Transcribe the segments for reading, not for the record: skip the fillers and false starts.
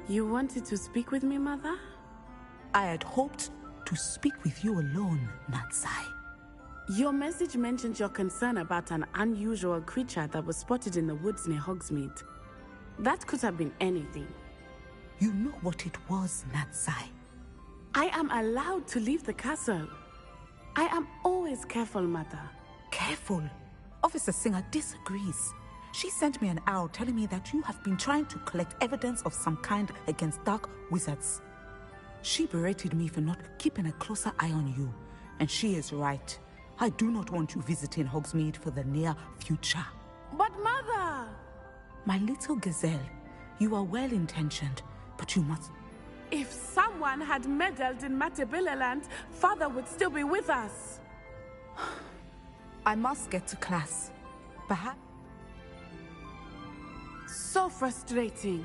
You wanted to speak with me, Mother? I had hoped to speak with you alone, Natsai. Your message mentioned your concern about an unusual creature that was spotted in the woods near Hogsmeade. That could have been anything. You know what it was, Natsai. I am allowed to leave the castle. I am always careful, Mother. Careful? Officer Singer disagrees. She sent me an owl telling me that you have been trying to collect evidence of some kind against dark wizards. She berated me for not keeping a closer eye on you, and she is right. I do not want you visiting Hogsmeade for the near future. But Mother! My little gazelle, you are well-intentioned, but you must... If someone had meddled in Matabeleland, Father would still be with us. I must get to class. Perhaps... So frustrating.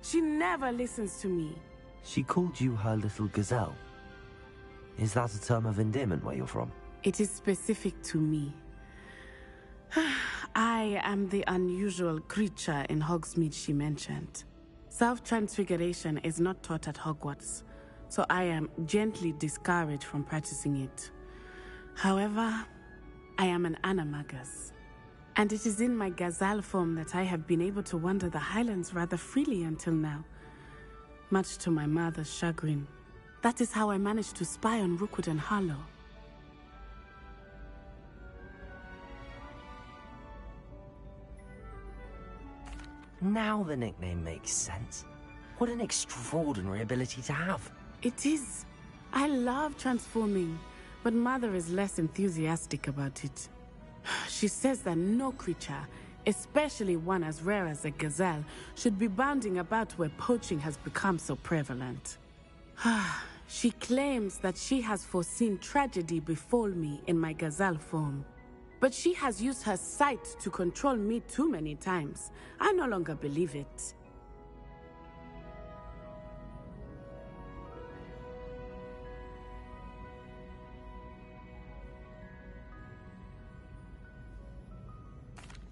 She never listens to me. She called you her little gazelle. Is that a term of endearment where you're from? It is specific to me. I am the unusual creature in Hogsmeade she mentioned. Self-transfiguration is not taught at Hogwarts, so I am gently discouraged from practicing it. However, I am an animagus, and it is in my gazelle form that I have been able to wander the Highlands rather freely until now, much to my mother's chagrin. That is how I managed to spy on Rookwood and Harlow. Now the nickname makes sense. What an extraordinary ability to have. It is. I love transforming, but Mother is less enthusiastic about it. She says that no creature, especially one as rare as a gazelle, should be bounding about where poaching has become so prevalent. She claims that she has foreseen tragedy befall me in my gazelle form. But she has used her sight to control me too many times. I no longer believe it.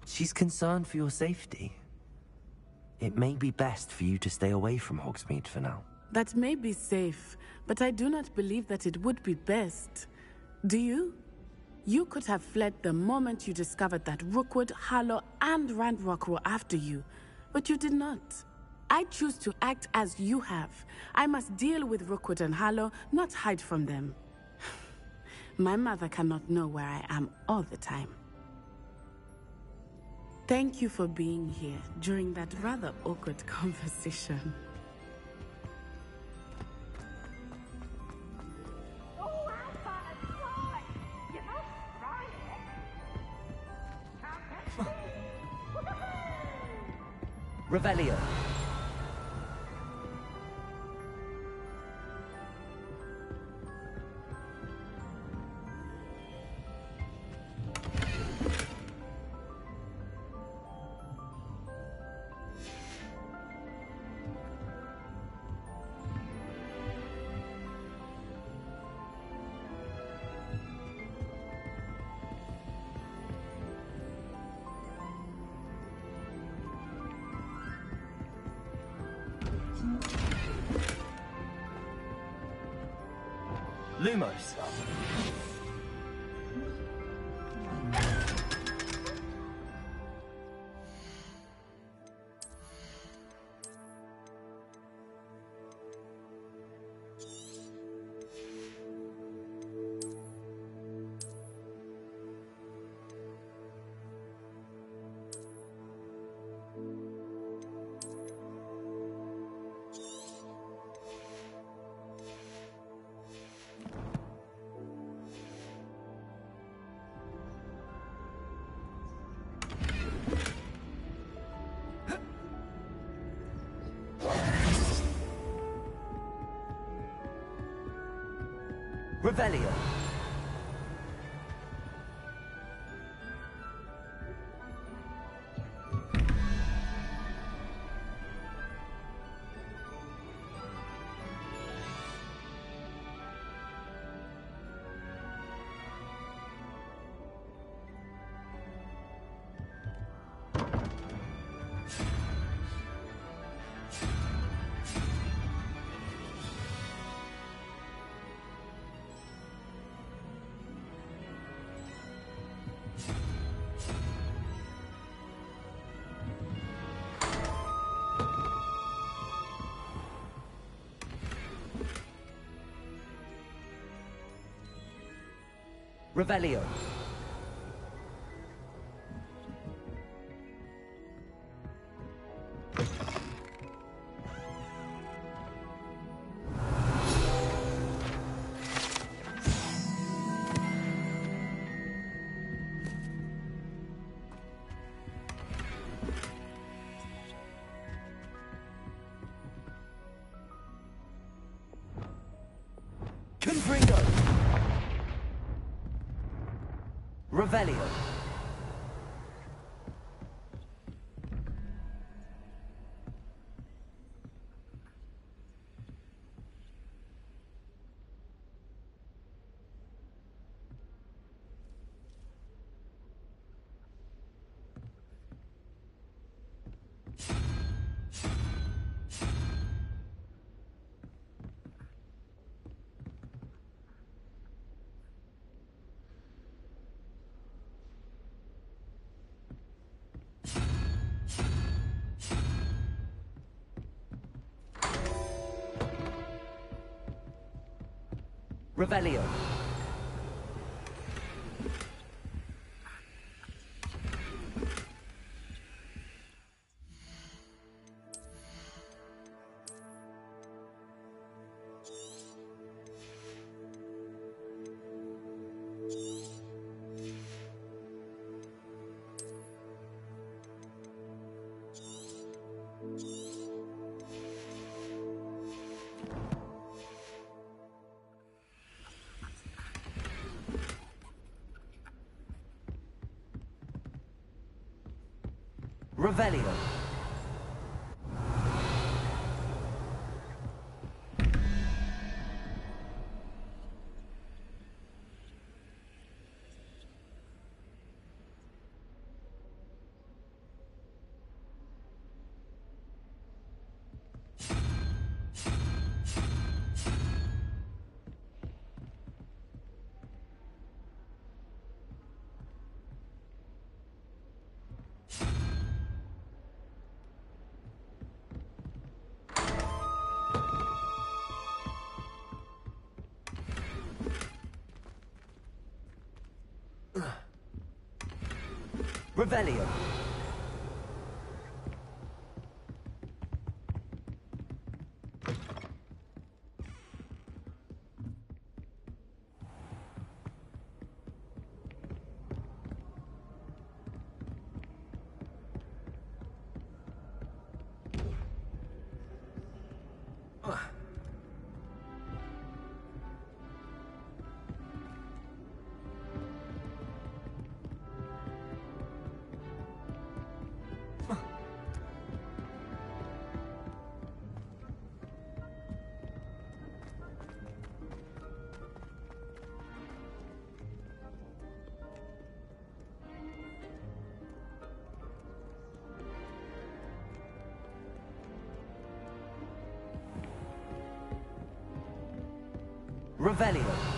She's concerned for your safety. It may be best for you to stay away from Hogsmeade for now. That may be safe, but I do not believe that it would be best. Do you? You could have fled the moment you discovered that Rookwood, Harlow, and Ranrock were after you, but you did not. I choose to act as you have. I must deal with Rookwood and Harlow, not hide from them. My mother cannot know where I am all the time. Thank you for being here during that rather awkward conversation. Revelio. Lumos. Revelio. Revelio. Confringo. Revelio. Revelio. Revelio. Revelio. Revelio.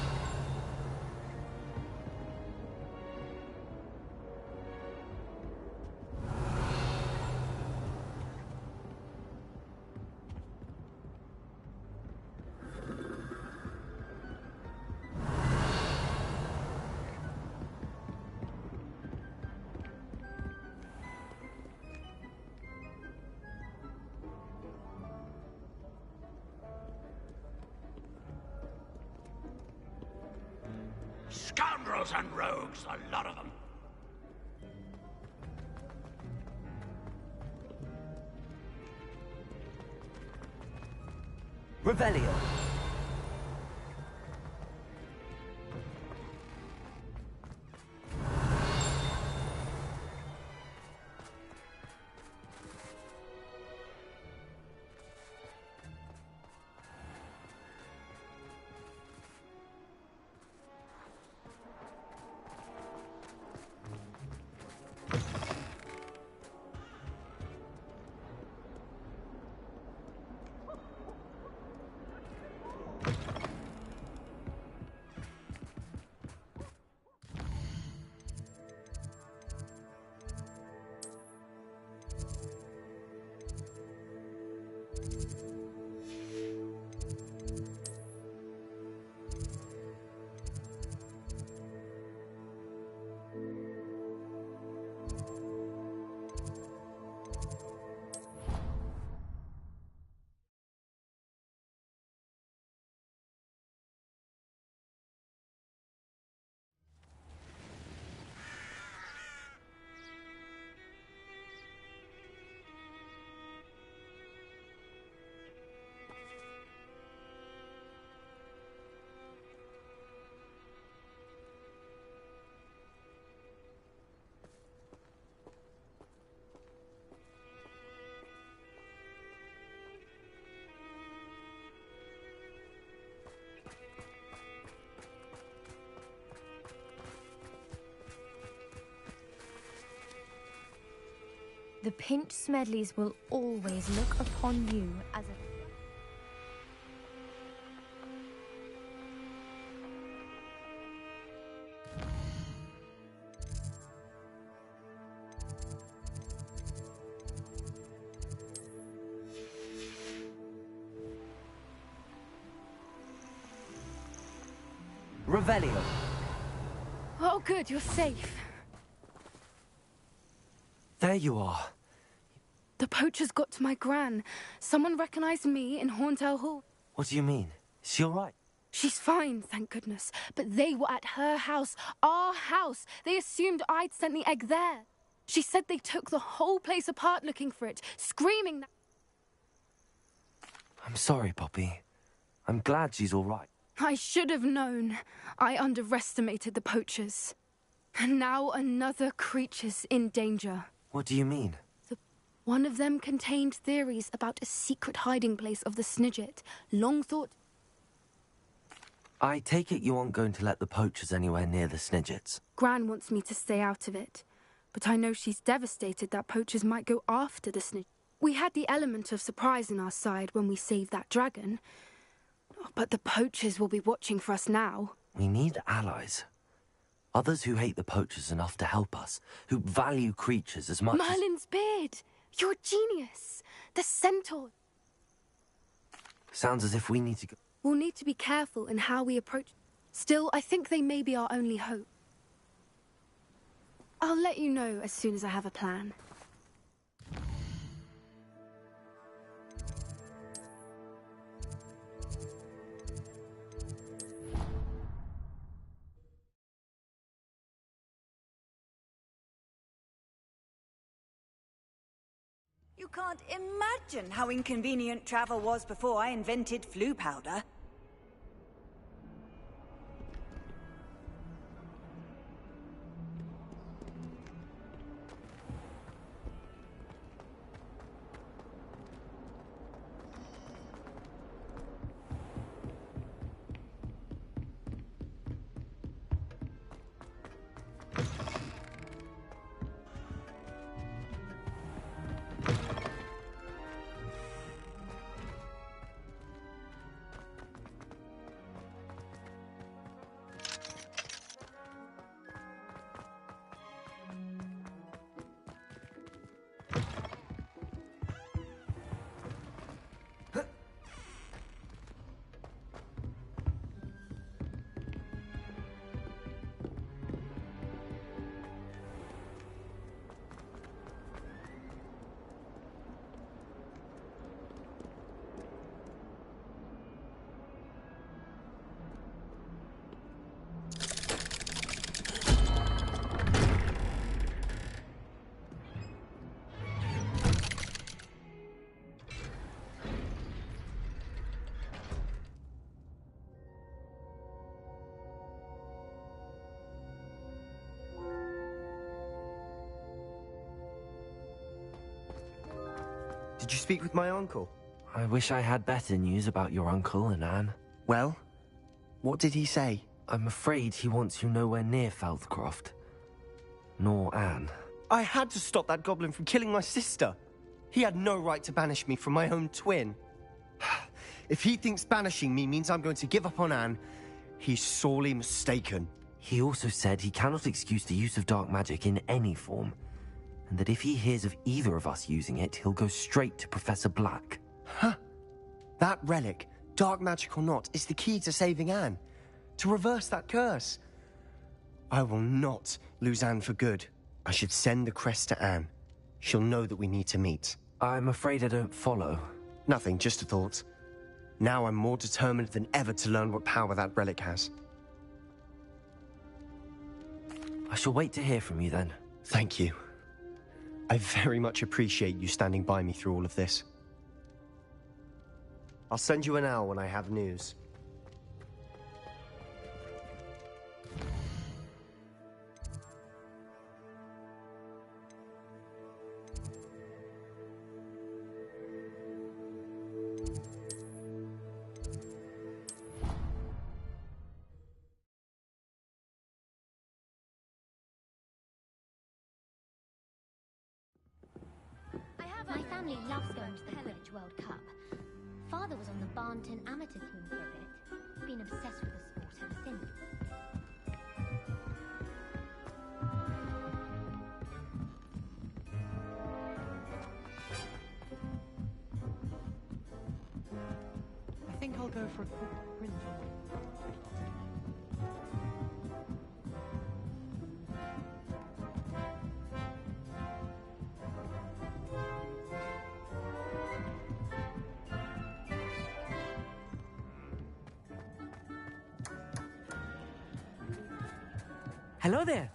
Scoundrels and rogues, a lot of them. Revelio. The Pinch Smedleys will always look upon you as a... Revelio. Oh, good, you're safe. There you are. The poachers got to my gran. Someone recognized me in Horntail Hall. What do you mean? Is she all right? She's fine, thank goodness. But they were at her house, our house. They assumed I'd sent the egg there. She said they took the whole place apart looking for it, screaming that... I'm sorry, Poppy. I'm glad she's all right. I should have known. I underestimated the poachers. And now another creature's in danger. What do you mean? One of them contained theories about a secret hiding place of the Snidget. Long thought... I take it you aren't going to let the poachers anywhere near the Snidgets. Gran wants me to stay out of it. But I know she's devastated that poachers might go after the Snidget. We had the element of surprise on our side when we saved that dragon. But the poachers will be watching for us now. We need allies. Others who hate the poachers enough to help us, who value creatures as much Merlin's beard! You're a genius! The centaur! Sounds as if we need to go... We'll need to be careful in how we approach... Still, I think they may be our only hope. I'll let you know as soon as I have a plan. You can't imagine how inconvenient travel was before I invented flu powder. Did you speak with my uncle? I wish I had better news about your uncle and Anne. Well, what did he say? I'm afraid he wants you nowhere near Feldcroft. Nor Anne. I had to stop that goblin from killing my sister. He had no right to banish me from my own twin. If he thinks banishing me means I'm going to give up on Anne, he's sorely mistaken. He also said he cannot excuse the use of dark magic in any form, and that if he hears of either of us using it, he'll go straight to Professor Black. Huh. That relic, dark magic or not, is the key to saving Anne. To reverse that curse. I will not lose Anne for good. I should send the crest to Anne. She'll know that we need to meet. I'm afraid I don't follow. Nothing, just a thought. Now I'm more determined than ever to learn what power that relic has. I shall wait to hear from you then. Thank you. I very much appreciate you standing by me through all of this. I'll send you an owl when I have news. family loves going to the Quidditch World Cup. Father was on the Barnton amateur team for a bit. Been obsessed with the sport ever since. I think I'll go for a quick print. Hello there.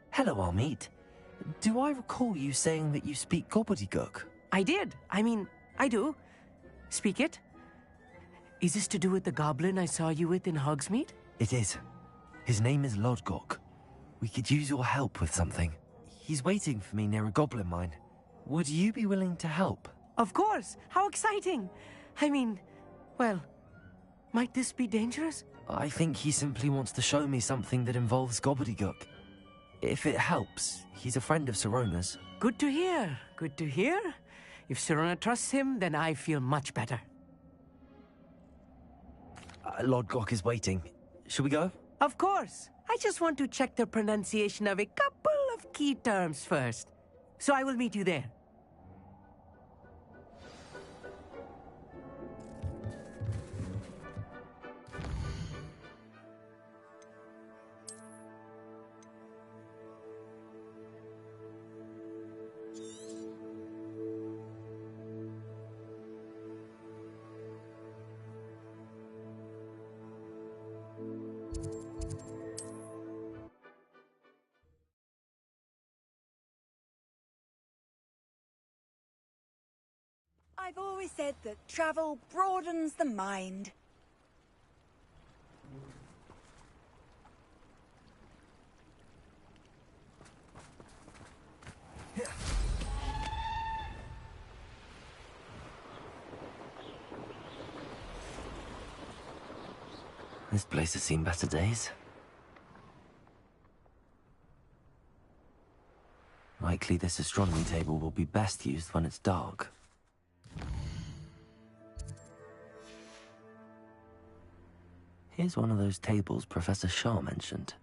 Hello, Armeet. Do I recall you saying that you speak gobbledygook? I did. I mean, I do. Speak it. Is this to do with the goblin I saw you with in Hogsmeade? It is. His name is Lodgok. We could use your help with something. He's waiting for me near a goblin mine. Would you be willing to help? Of course. How exciting. I mean, well, might this be dangerous? I think he simply wants to show me something that involves gobbledygook. If it helps, he's a friend of Sirona's. Good to hear. Good to hear. If Sirona trusts him, then I feel much better. Lodgok is waiting. Shall we go? Of course. I just want to check the pronunciation of a couple of key terms first. So I will meet you there. I've always said that travel broadens the mind. This place has seen better days. Likely this astronomy table will be best used when it's dark. Here's one of those tables Professor Shah mentioned.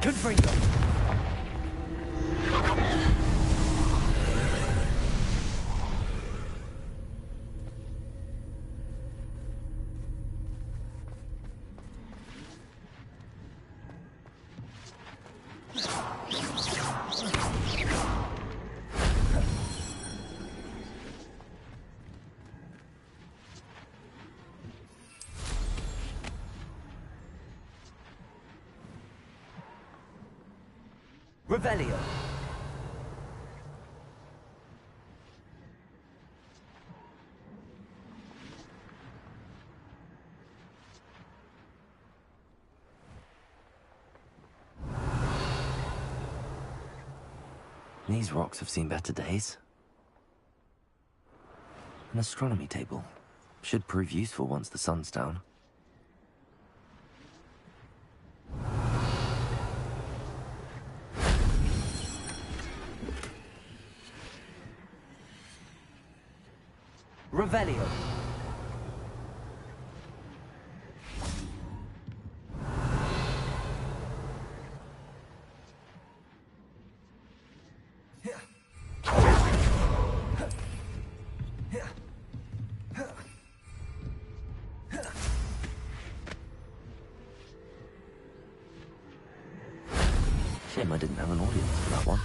Confringo. Revelio. These rocks have seen better days. An astronomy table. Should prove useful once the sun's down. Revelio. Shame I didn't have an audience for that one.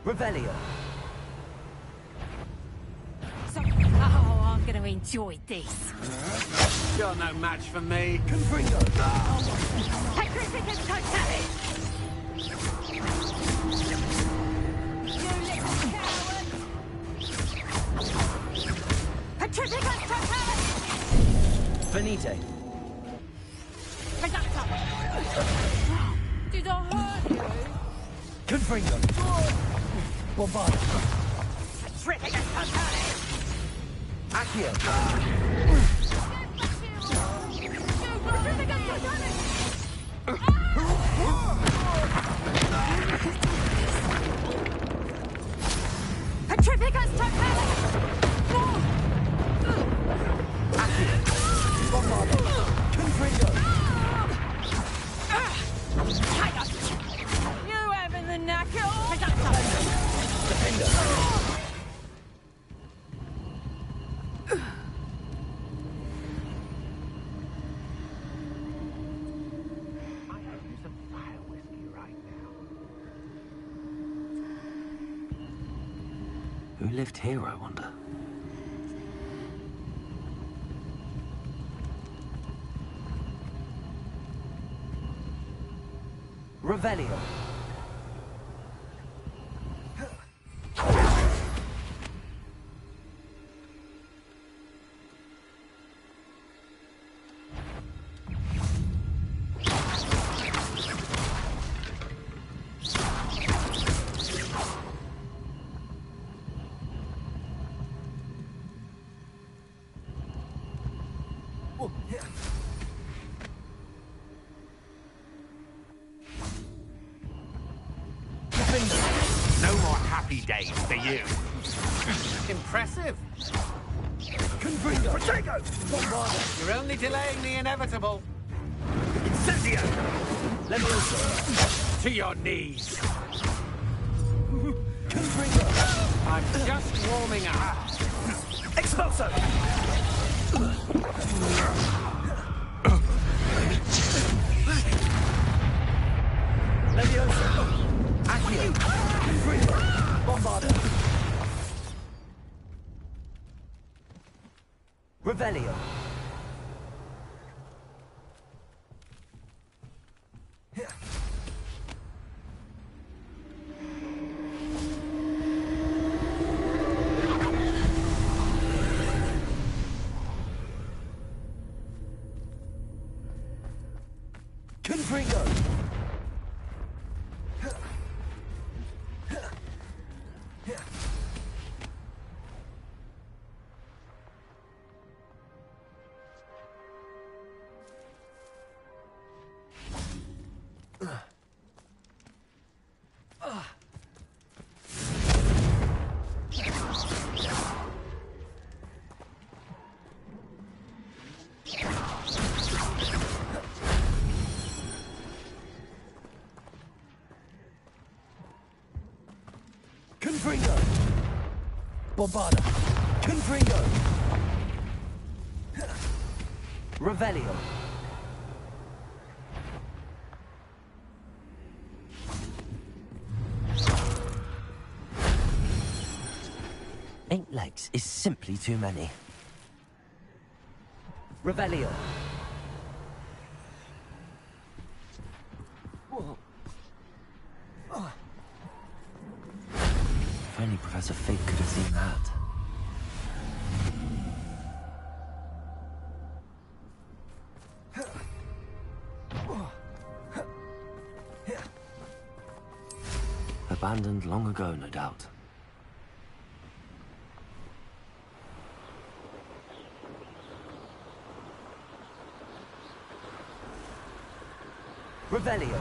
Revelio. Oh, I'm going to enjoy this. You're no match for me. Confringo. Sacrificus totalis! You little coward! Petrificus totalis! Venite. Reducto! Did I hurt you? Confringo. Bombarda. Petrificus totalis! Accio. Petrificus totalis! Petrificus totalis! Accio. Bombarda. Confringo. You having the knacker? Defender. Who lived here, I wonder? Revelio. No more happy days for you. Impressive. Confringo. Protego! Bombarda. You're only delaying the inevitable. Incendio. Levioso. To your knees. Confringo. I'm just warming up. Expulso. Levioso. Accio. Confringo. Bombarda. Revelio. Confringo. Confringo. Bombarda. Confringo. Revelio. Eight legs is simply too many. Revelio. Professor Fig could have seen that. Abandoned long ago, no doubt. Revelio.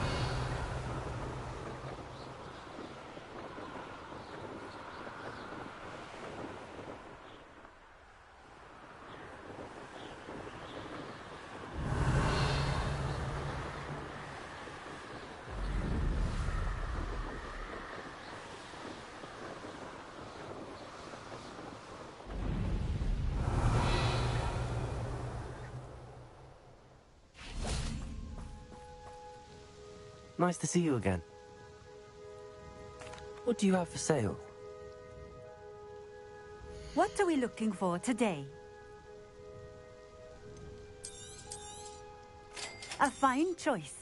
Nice to see you again. What do you have for sale? What are we looking for today? A fine choice.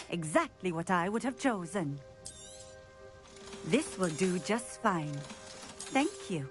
Exactly what I would have chosen. This will do just fine. Thank you.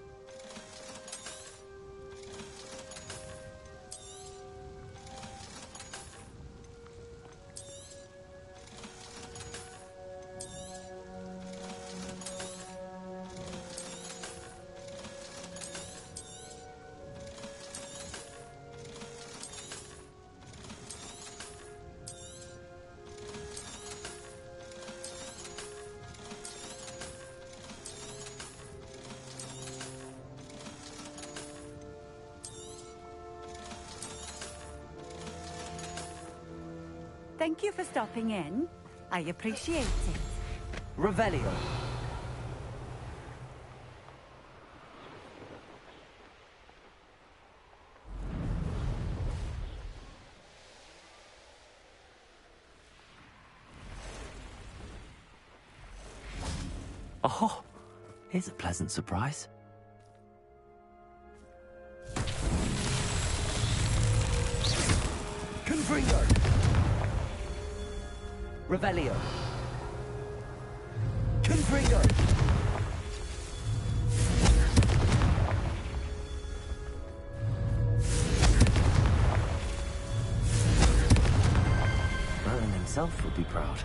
Thank you for stopping in. I appreciate it. Revelio. Oh, here's a pleasant surprise. Confringo. Revelio. Confringo. Merlin himself would be proud.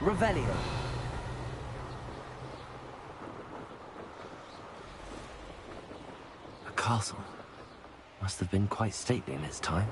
Revelio. A castle. Must have been quite stately in its time.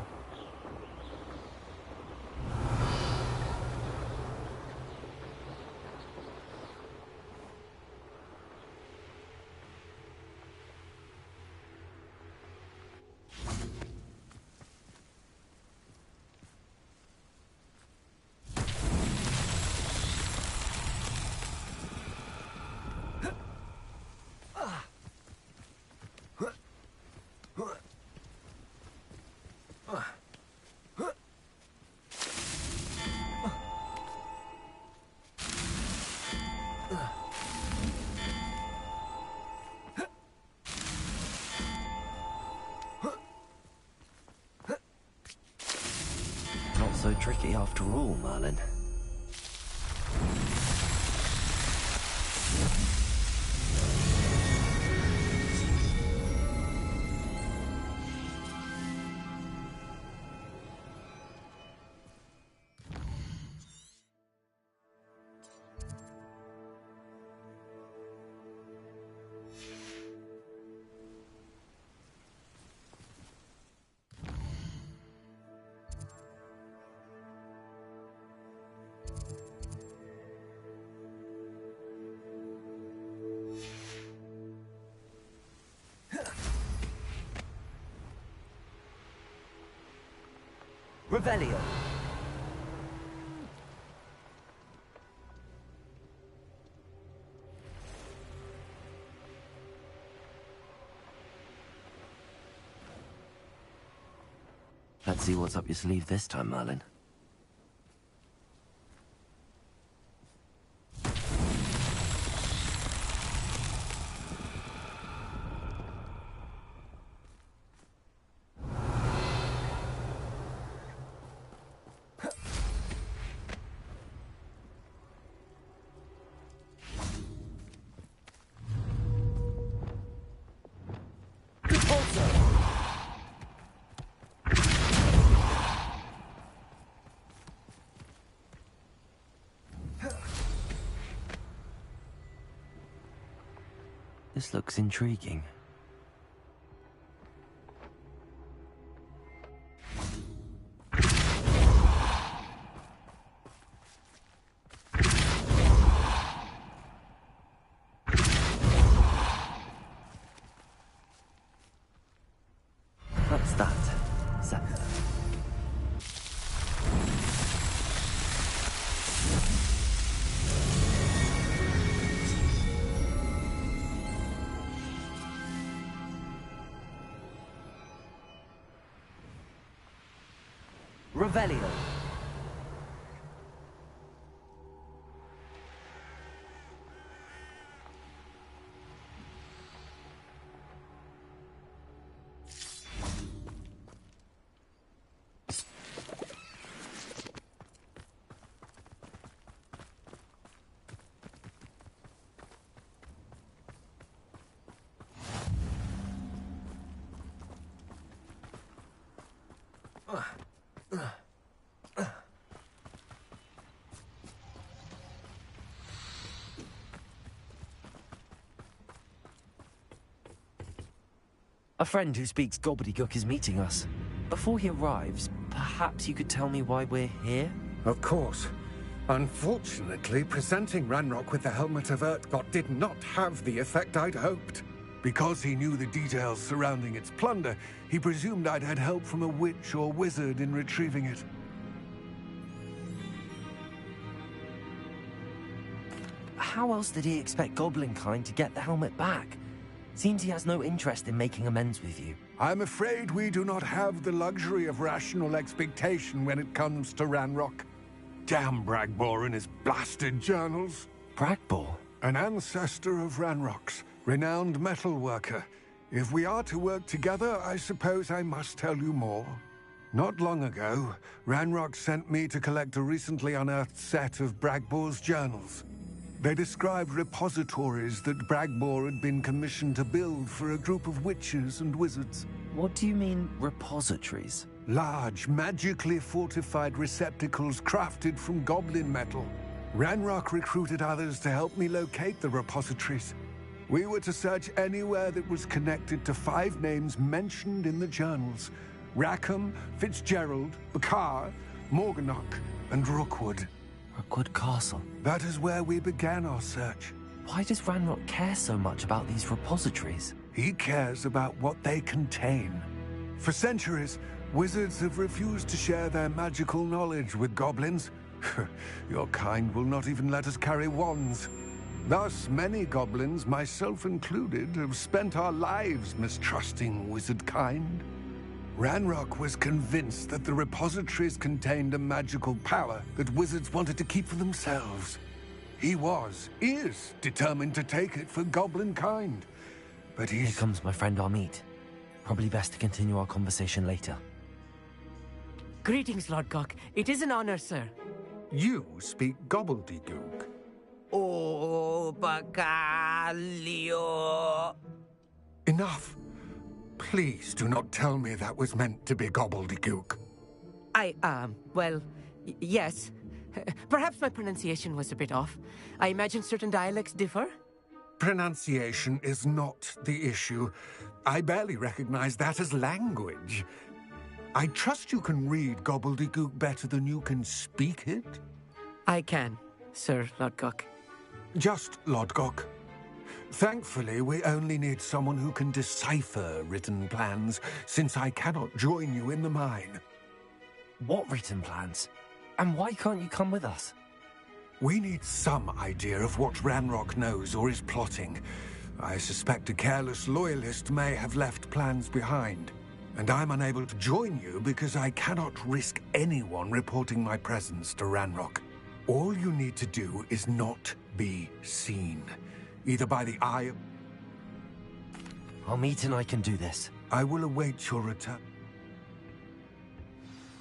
Not so tricky after all, Merlin. Revelio. Let's see what's up your sleeve this time, Merlin. This looks intriguing. What's that? Scepter. Revelio. A friend who speaks gobbledygook is meeting us. Before he arrives, perhaps you could tell me why we're here? Of course. Unfortunately, presenting Ranrock with the Helmet of Urtkot did not have the effect I'd hoped. Because he knew the details surrounding its plunder, he presumed I'd had help from a witch or wizard in retrieving it. How else did he expect Goblinkind to get the helmet back? Seems he has no interest in making amends with you. I'm afraid we do not have the luxury of rational expectation when it comes to Ranrock. Damn Bragbor and his blasted journals. Bragbor? An ancestor of Ranrock's, renowned metalworker. If we are to work together, I suppose I must tell you more. Not long ago, Ranrock sent me to collect a recently unearthed set of Bragbor's journals. They described repositories that Bragbor had been commissioned to build for a group of witches and wizards. What do you mean, repositories? Large, magically fortified receptacles crafted from goblin metal. Ranrock recruited others to help me locate the repositories. We were to search anywhere that was connected to 5 names mentioned in the journals: Rackham, Fitzgerald, Bakar, Morganach, and Rookwood. Rookwood Castle? That is where we began our search. Why does Ranrock care so much about these repositories? He cares about what they contain. For centuries, wizards have refused to share their magical knowledge with goblins. Your kind will not even let us carry wands. Thus, many goblins, myself included, have spent our lives mistrusting wizard kind. Ranrock was convinced that the repositories contained a magical power that wizards wanted to keep for themselves. He is determined to take it for goblin kind. But Here comes my friend Amit. Probably best to continue our conversation later. Greetings, Lord Gok. It is an honor, sir. You speak gobbledygook. Oh, Bacalio. Enough. Please do not tell me that was meant to be gobbledygook. Well, yes. Perhaps my pronunciation was a bit off. I imagine certain dialects differ? Pronunciation is not the issue. I barely recognize that as language. I trust you can read gobbledygook better than you can speak it? I can, Sir Lodgok. Just Lodgok. Thankfully, we only need someone who can decipher written plans, since I cannot join you in the mine. What written plans? And why can't you come with us? We need some idea of what Ranrock knows or is plotting. I suspect a careless loyalist may have left plans behind. And I'm unable to join you because I cannot risk anyone reporting my presence to Ranrock. All you need to do is not be seen, either by the eye... Amit and I can do this. I will await your return.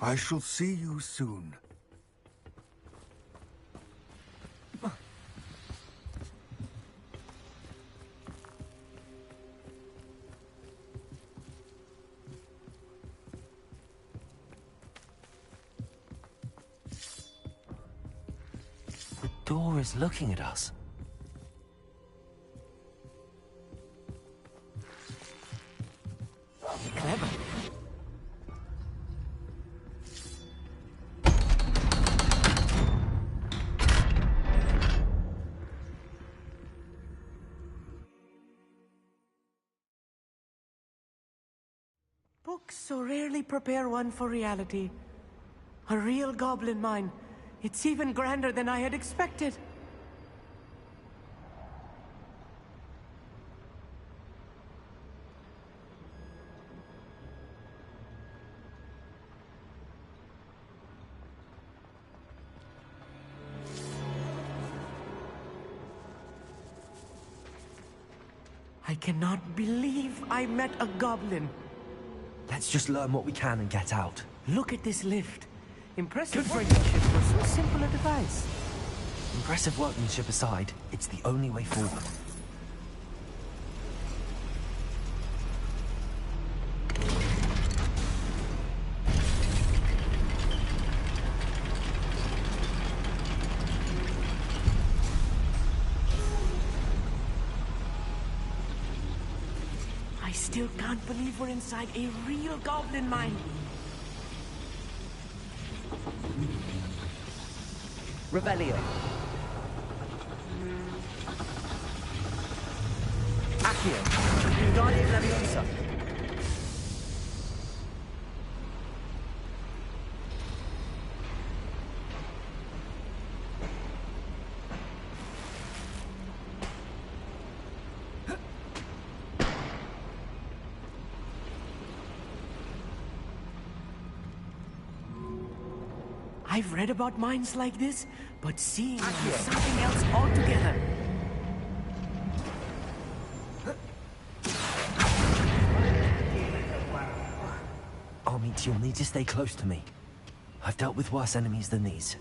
I shall see you soon. The door is looking at us. Clever. Books so rarely prepare one for reality. A real goblin mine. It's even grander than I had expected. I cannot believe I met a goblin. Let's just learn what we can and get out. Look at this lift. Impressive workmanship for so simple a device. Impressive workmanship aside, it's the only way forward. I still can't believe we're inside a real goblin mine. Revelio. Accio. Guardian Leviosa. I've read about mines like this, but seeing them is something else altogether. Amit, you'll need to stay close to me. I've dealt with worse enemies than these.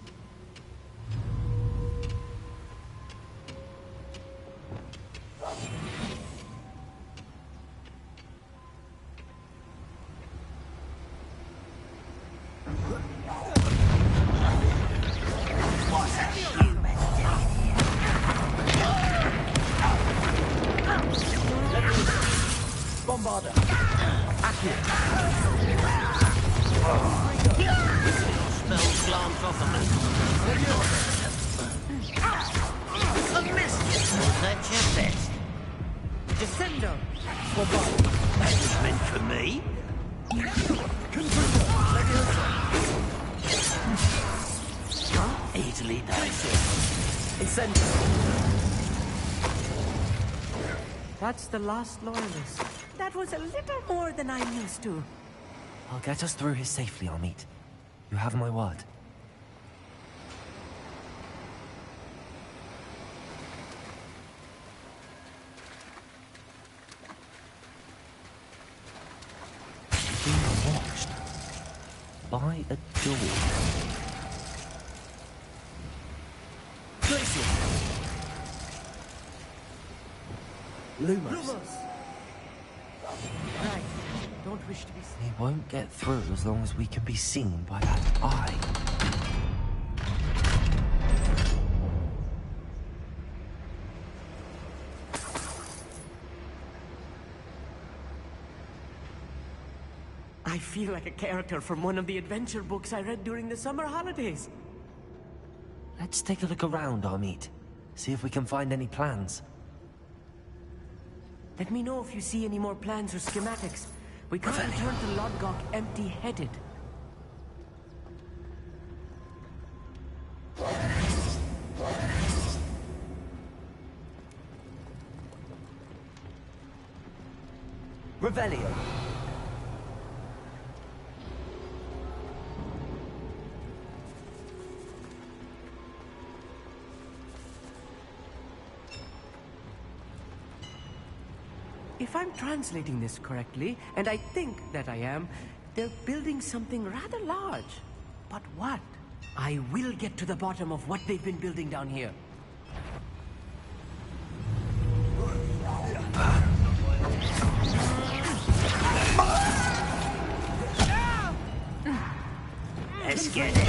Bombarder. Smells glance off of me. A miss. Was that your best? Descendo. That was meant for me. Easily done. That's the last loyalist. That was a little more than I'm used to. I'll get us through here safely, Amit. You have my word. Being watched by a door. Lumos. Right. Don't wish to be seen. He won't get through as long as we can be seen by that eye. I feel like a character from one of the adventure books I read during the summer holidays. Let's take a look around, Amit. See if we can find any plans. Let me know if you see any more plans or schematics. We can't return to Lodgok empty-headed. Revelio. If I'm translating this correctly, and I think that I am, they're building something rather large. But what? I will get to the bottom of what they've been building down here. Let's get it.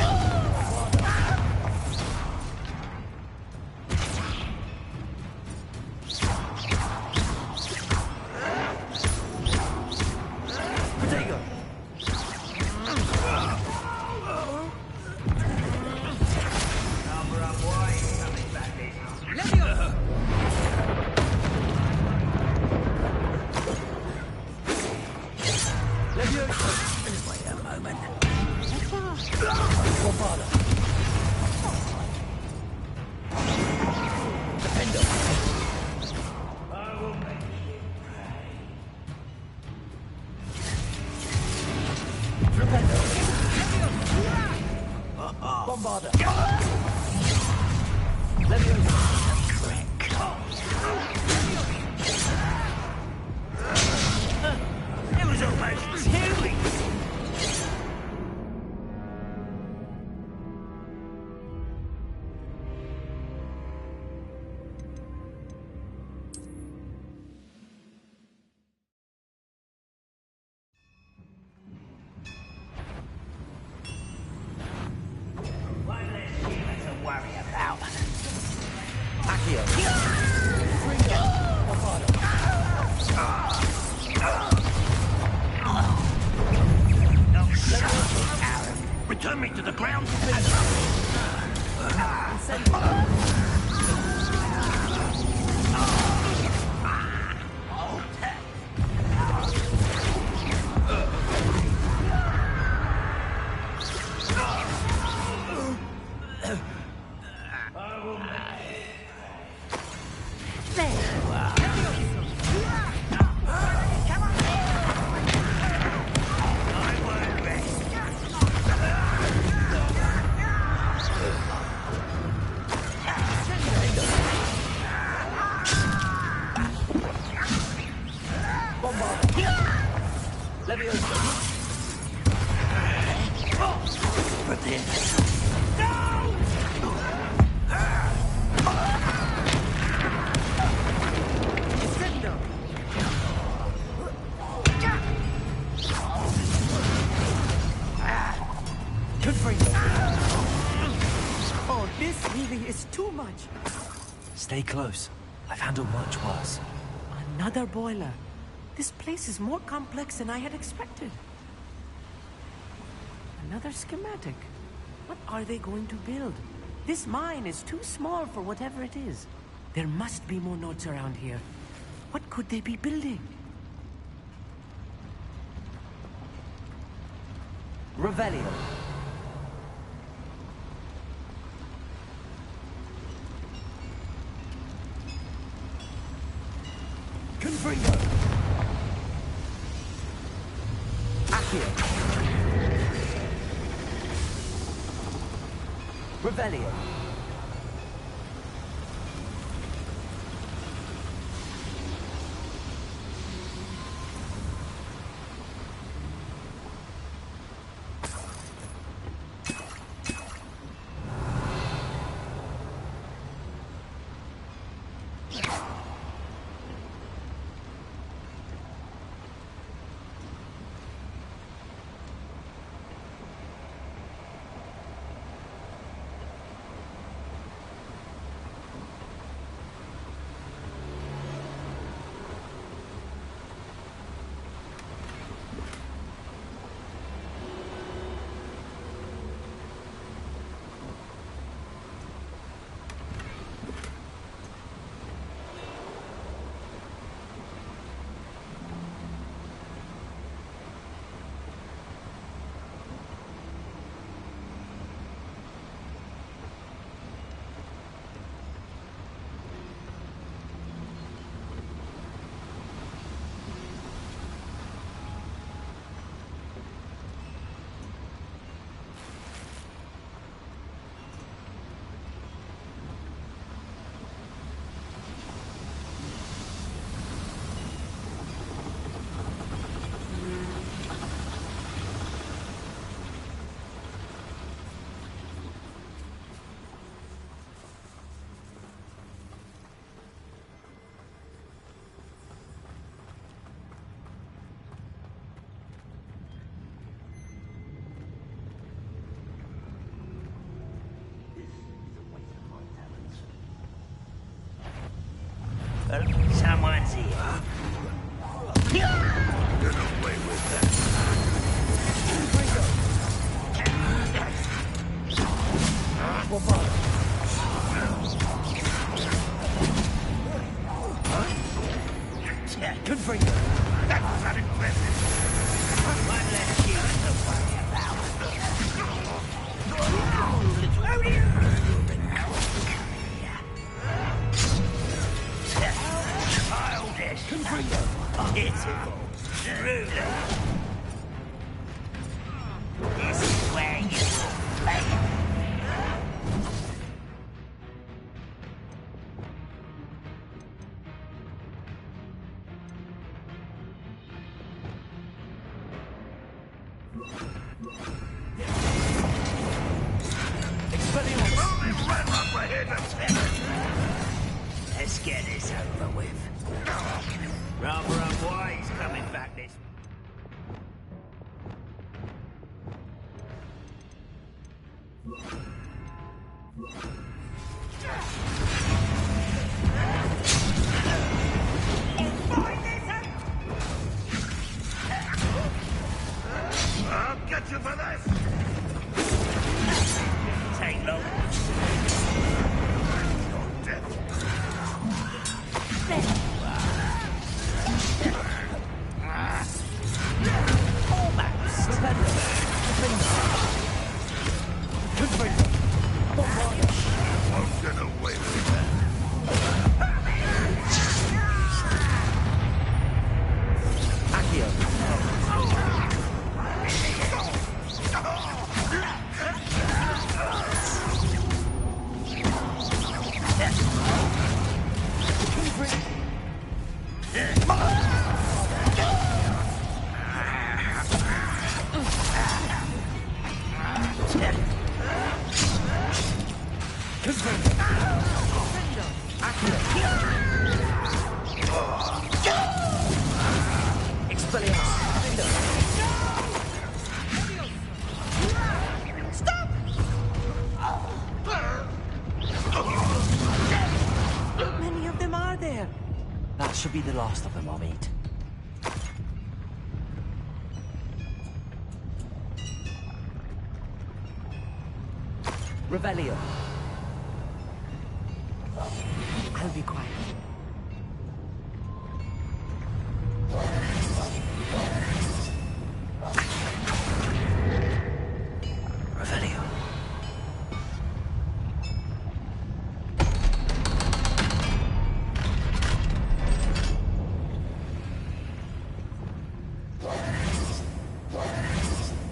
Return me to the ground. Oh, this really is too much. Stay close. I've handled much worse. Another boiler. This place is more complex than I had expected. Another schematic. What are they going to build? This mine is too small for whatever it is. There must be more notes around here. What could they be building? Revelio. Confringo. Accio. Revelio. Confringo! That's not impressive. One less human to worry about. Childish. Confringo! Pitiful. Truly. This is where you will fail. Let's get this over with. Rather unwise coming back this. I'll get you for this. Take long. Your death. Won't get away with that. Accio! How many of them are there? That should be the last of them, I'll meet. Revelio. I'll be quiet. Revelio.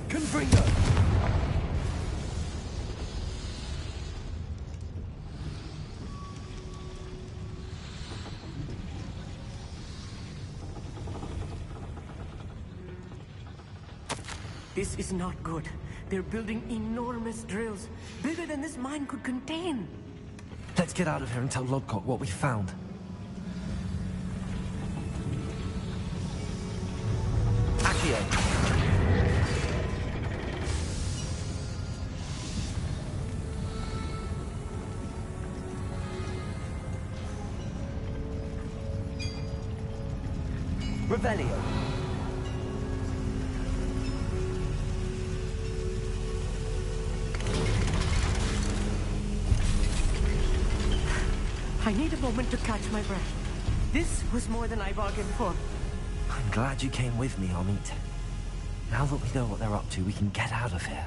Confringo! This is not good. They're building enormous drills, bigger than this mine could contain. Let's get out of here and tell Lodcock what we found. Accio! Revelio! I need a moment to catch my breath. This was more than I bargained for. I'm glad you came with me, Amit. Now that we know what they're up to, we can get out of here.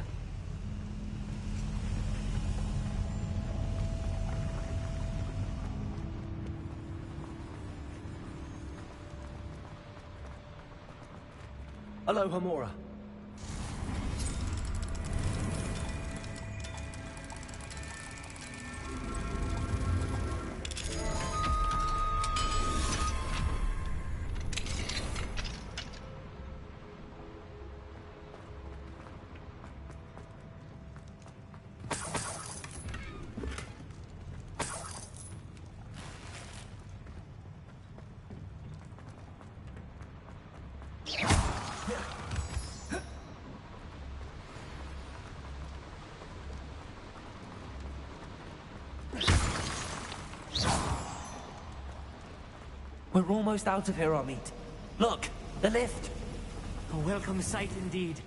Hello, Hamura. We're almost out of here, Amit. Look, the lift. A welcome sight indeed.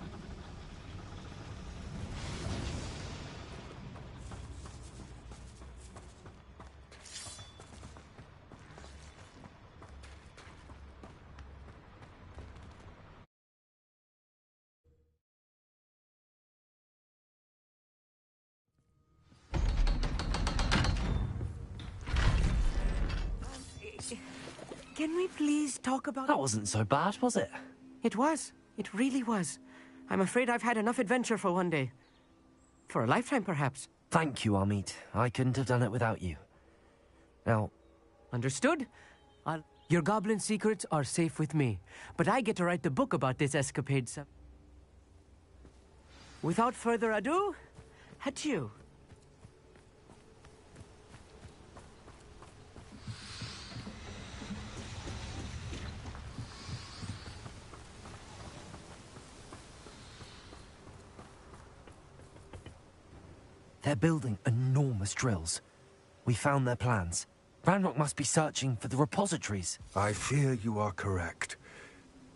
Can we please talk about... That wasn't so bad, was it? It was. It really was. I'm afraid I've had enough adventure for one day. For a lifetime, perhaps. Thank you, Amit. I couldn't have done it without you. Now... Understood? Your goblin secrets are safe with me, but I get to write the book about this escapade. Without further ado, adieu. They're building enormous drills. We found their plans. Ranrock must be searching for the repositories. I fear you are correct.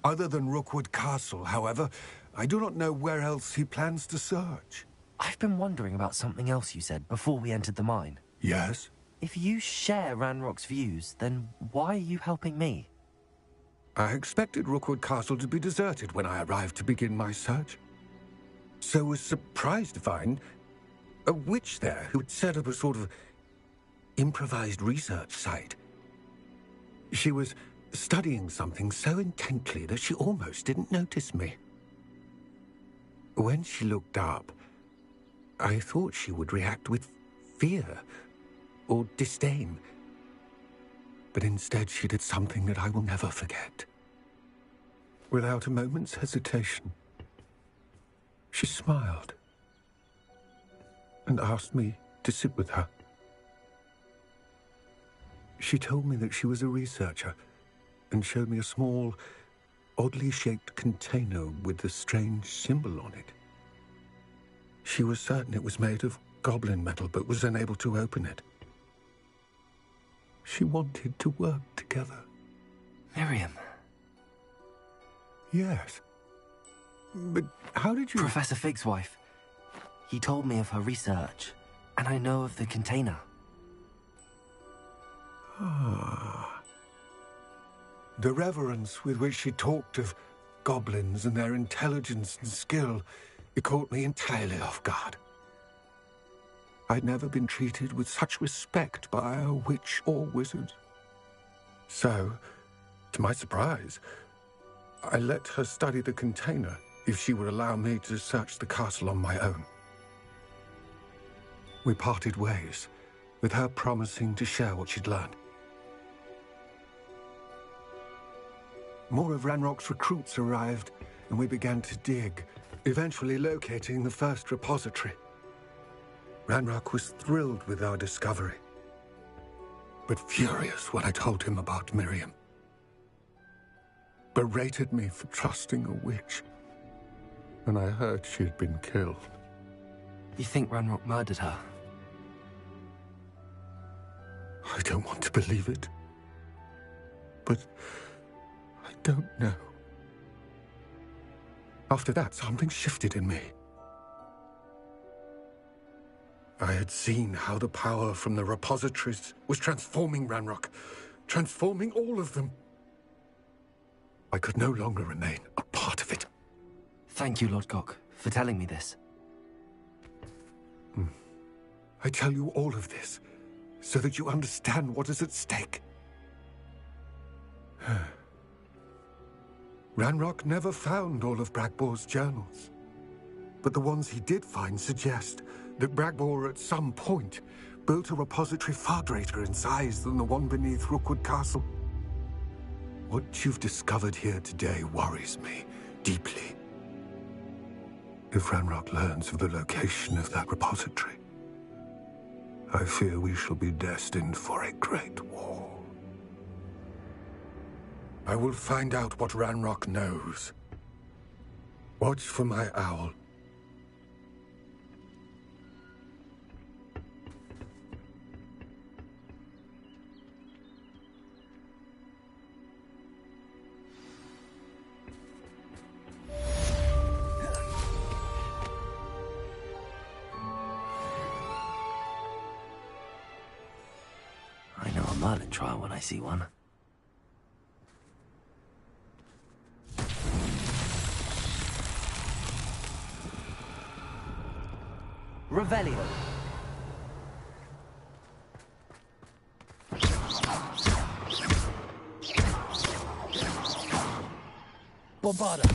Other than Rookwood Castle, however, I do not know where else he plans to search. I've been wondering about something else you said before we entered the mine. Yes? If you share Ranrock's views, then why are you helping me? I expected Rookwood Castle to be deserted when I arrived to begin my search. So was surprised to find a witch there who had set up a sort of improvised research site. She was studying something so intently that she almost didn't notice me. When she looked up, I thought she would react with fear or disdain. But instead she did something that I will never forget. Without a moment's hesitation, she smiled and asked me to sit with her. She told me that she was a researcher and showed me a small, oddly shaped container with a strange symbol on it. She was certain it was made of goblin metal, but was unable to open it. She wanted to work together. Miriam. Yes. But how did you... Professor Fig's wife. He told me of her research, and I know of the container. Ah. The reverence with which she talked of goblins and their intelligence and skill, it caught me entirely off guard. I'd never been treated with such respect by a witch or wizard. So, to my surprise, I let her study the container if she would allow me to search the castle on my own. We parted ways, with her promising to share what she'd learned. More of Ranrock's recruits arrived, and we began to dig, eventually locating the first repository. Ranrock was thrilled with our discovery, but furious when I told him about Miriam. Berated me for trusting a witch, and I heard she had been killed. You think Ranrock murdered her? I don't want to believe it, but I don't know. After that, something shifted in me. I had seen how the power from the repositories was transforming Ranrock, transforming all of them. I could no longer remain a part of it. Thank you, Lord Gok, for telling me this. I tell you all of this so that you understand what is at stake. Ranrock never found all of Bragbor's journals, but the ones he did find suggest that Bragbor at some point built a repository far greater in size than the one beneath Rookwood Castle. What you've discovered here today worries me deeply. If Ranrock learns of the location of that repository, I fear we shall be destined for a great war. I will find out what Ranrock knows. Watch for my owl. I know a Merlin trial when I see one. Revelio. Bombarda.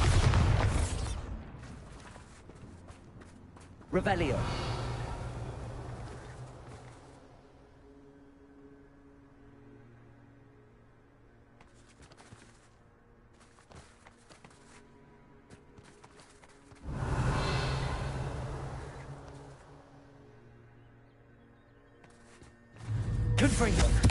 Revelio. Confringo.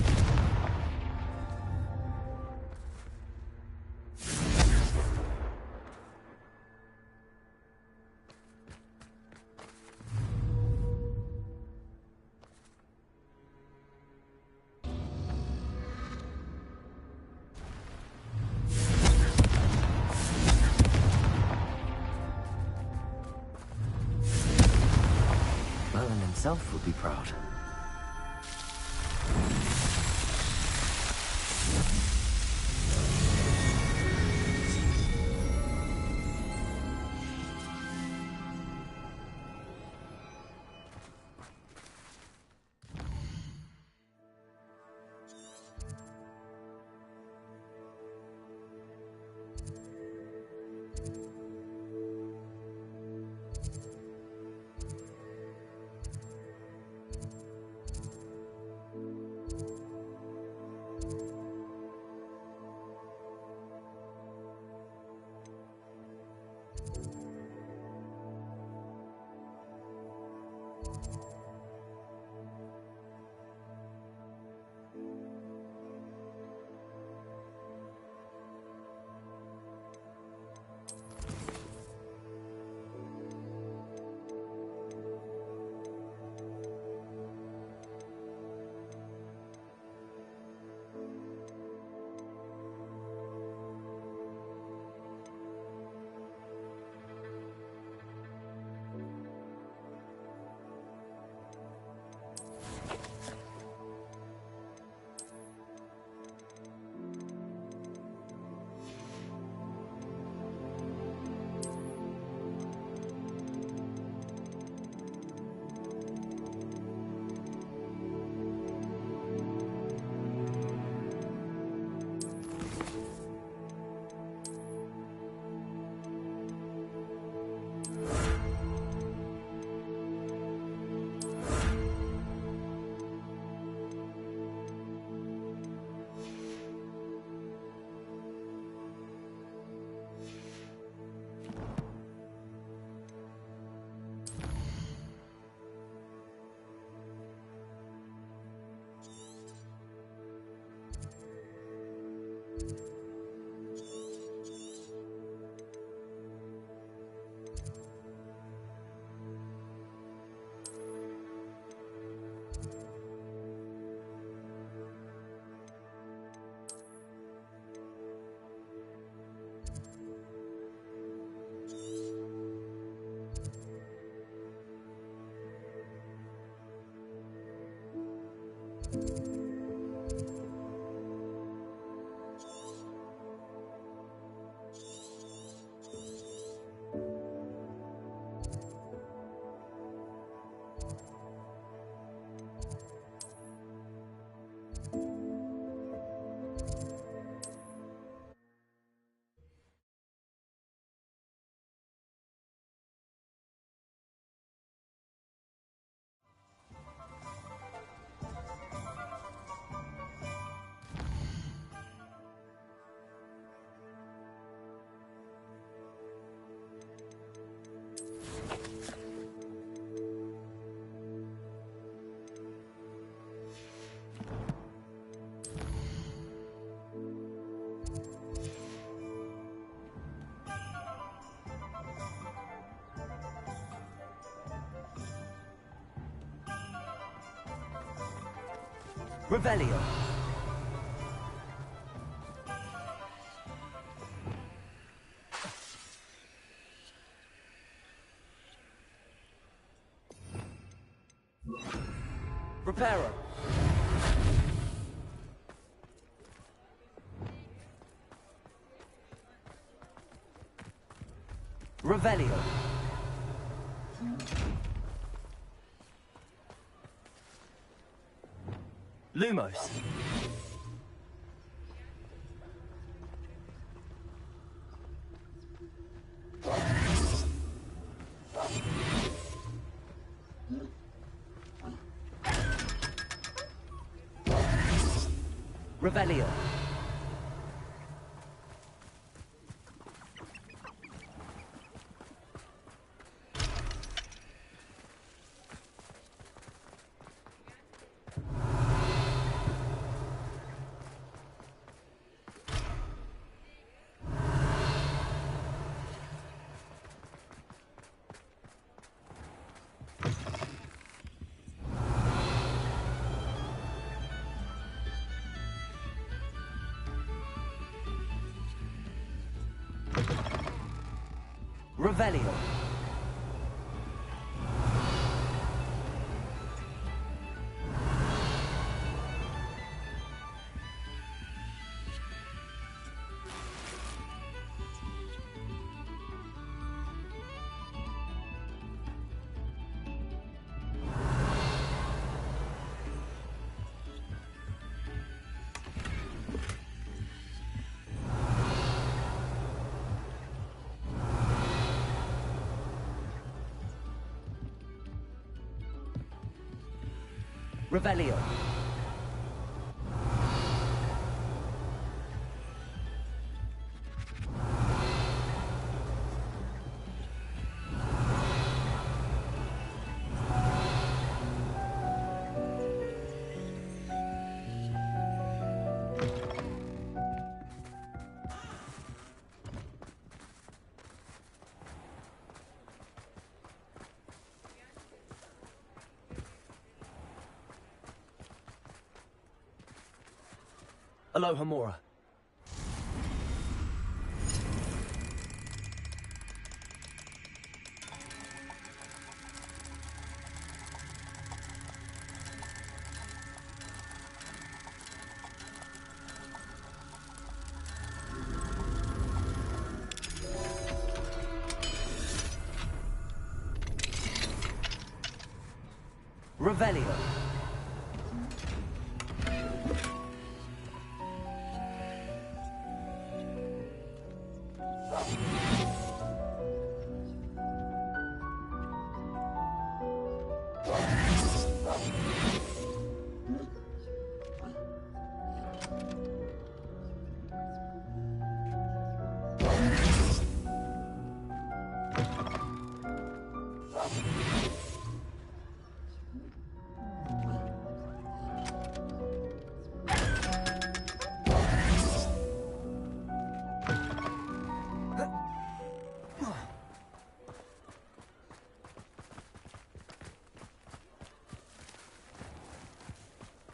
Merlin himself would be proud. Revelio. Reparo. Revelio. Lumos. Revelio. Revelio. Revelio. Aloha Mora. Revelio.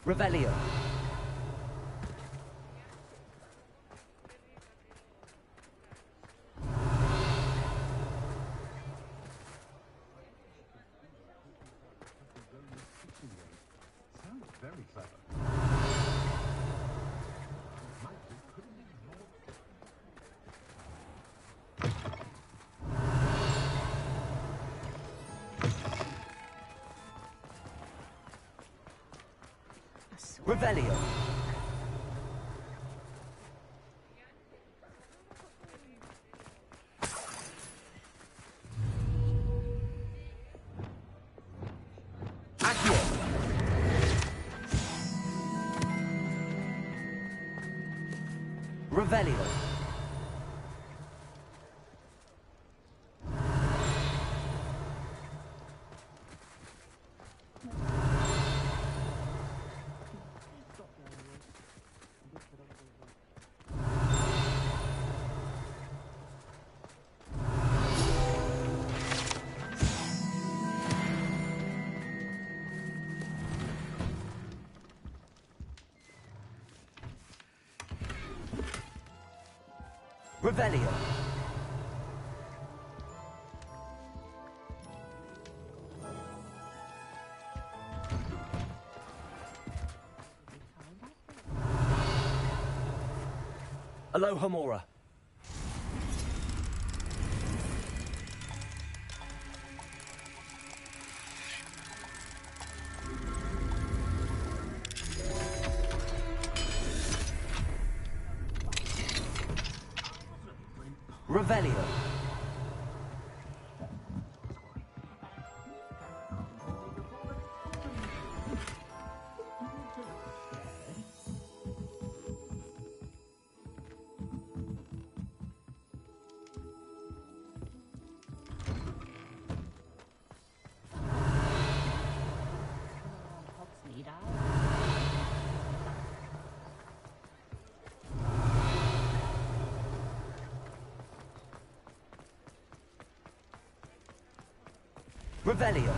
Revelio. Sounds very clever. Revelio. Accio. Revelio. Revelio. Aloha Mora. Revelio. Revelio.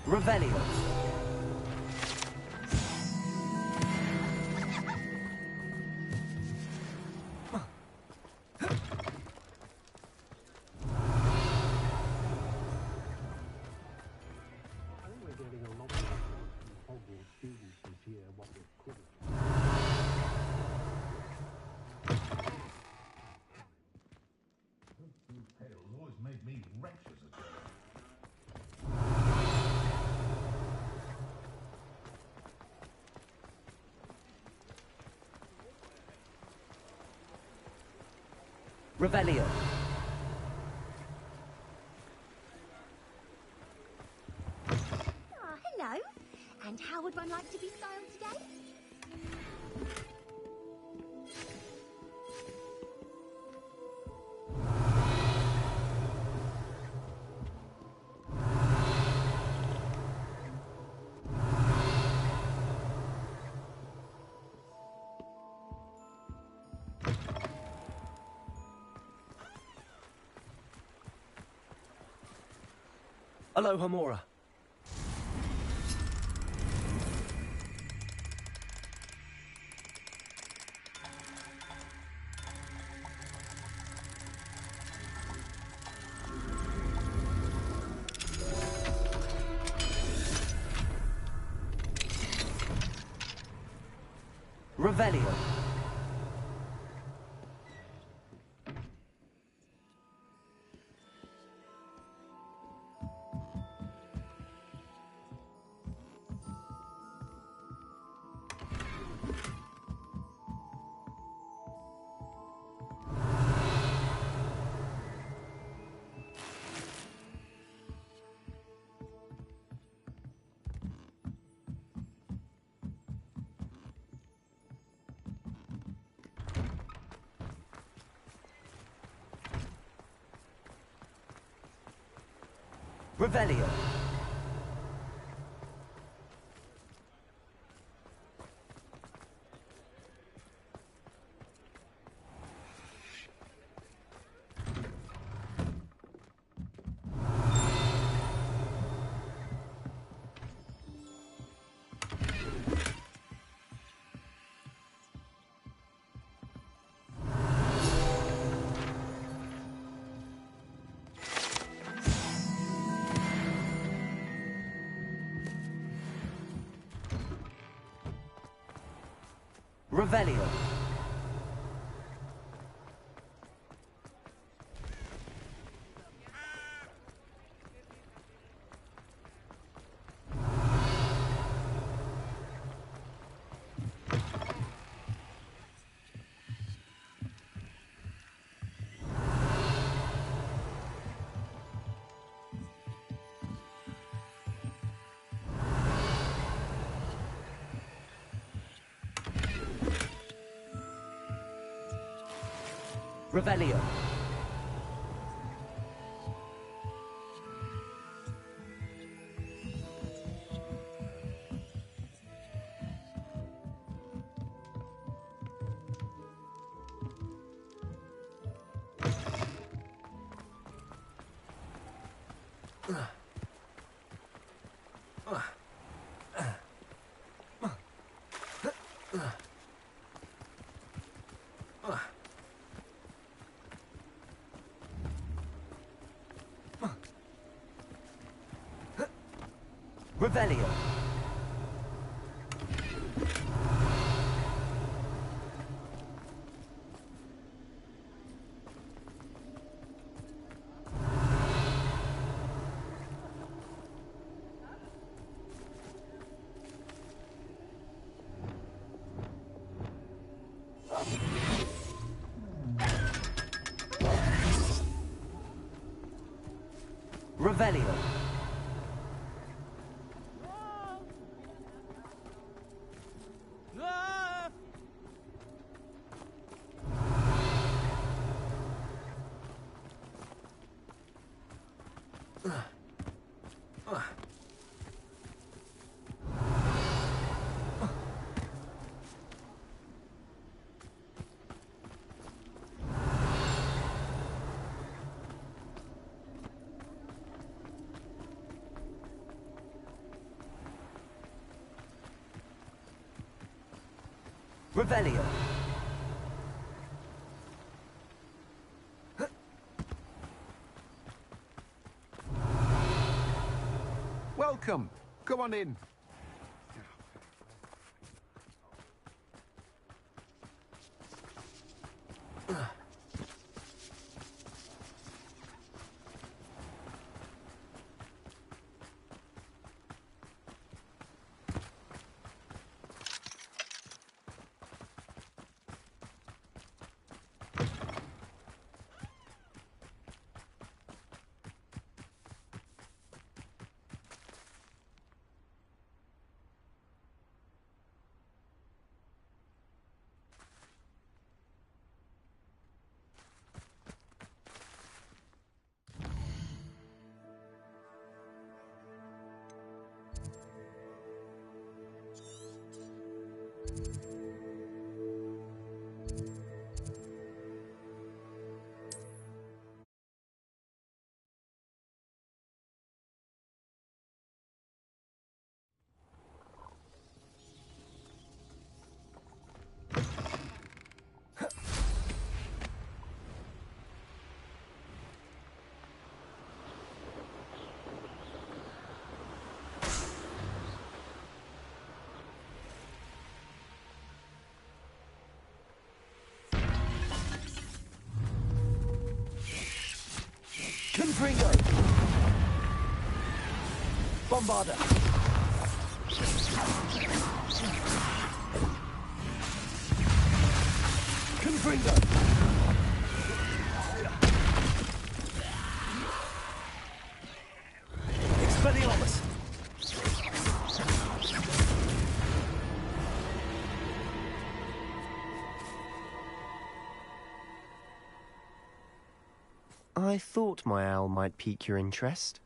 Revelio. Revelio. Ah, hello. And how would one like to be styled today? Aloha Mora. Revelio. Revelio. Revelio. Revelio. Revelio. Revelio. Revelio. Welcome. Go on in. Confringo! Bombarda! Confringo! Expelliarmus! I thought my owl might pique your interest.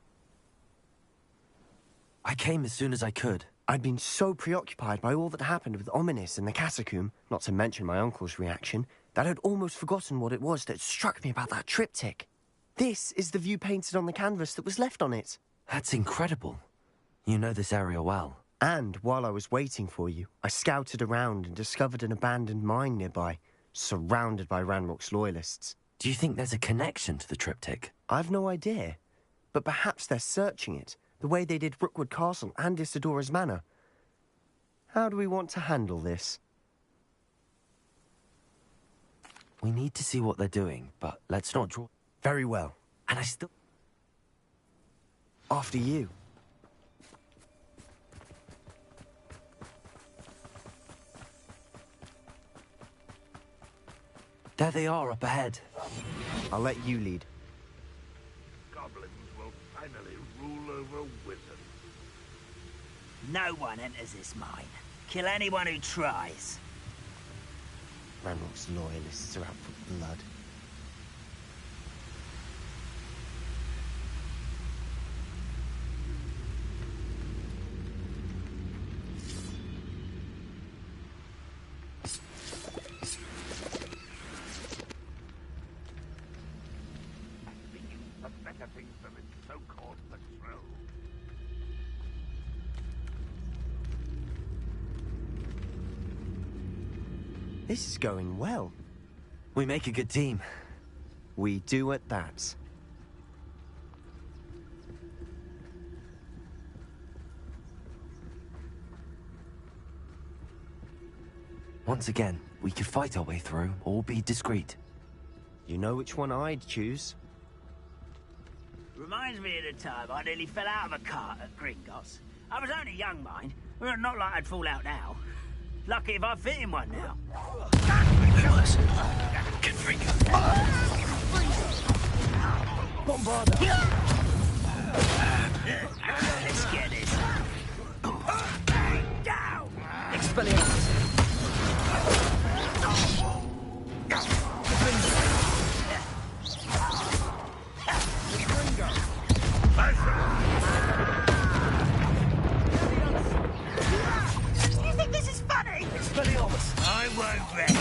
I came as soon as I could. I'd been so preoccupied by all that happened with Ominis and the catacomb, not to mention my uncle's reaction, that I'd almost forgotten what it was that struck me about that triptych. This is the view painted on the canvas that was left on it. That's incredible. You know this area well. And while I was waiting for you, I scouted around and discovered an abandoned mine nearby, surrounded by Ranrock's loyalists. Do you think there's a connection to the triptych? I've no idea, but perhaps they're searching it, the way they did Rookwood Castle and Isidora's Manor. How do we want to handle this? We need to see what they're doing, but let's not draw... Very well. And I still... After you. There they are, up ahead. I'll let you lead. Goblins will finally rule over wizards. No one enters this mine. Kill anyone who tries. Ranrock's loyalists are out for blood. This is going well. We make a good team. We do at that. Once again, we could fight our way through, or be discreet. You know which one I'd choose. Reminds me of the time I nearly fell out of a cart at Gringotts. I was only young, mind. Well, not like I'd fall out now. Lucky if I fit in one now. Kill us. Confringo. Bombarda! Let's get this. Down! Expelliarmus! You think this is funny? Expelliarmus! I won't rest.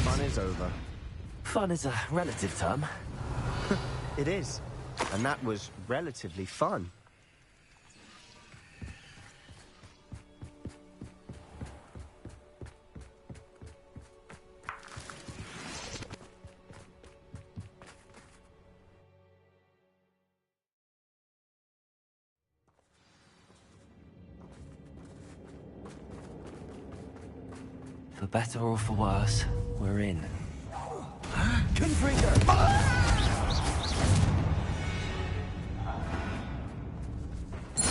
Fun is over. Fun is a relative term. It is. And that was relatively fun. For better or for worse, we're in. Confringo!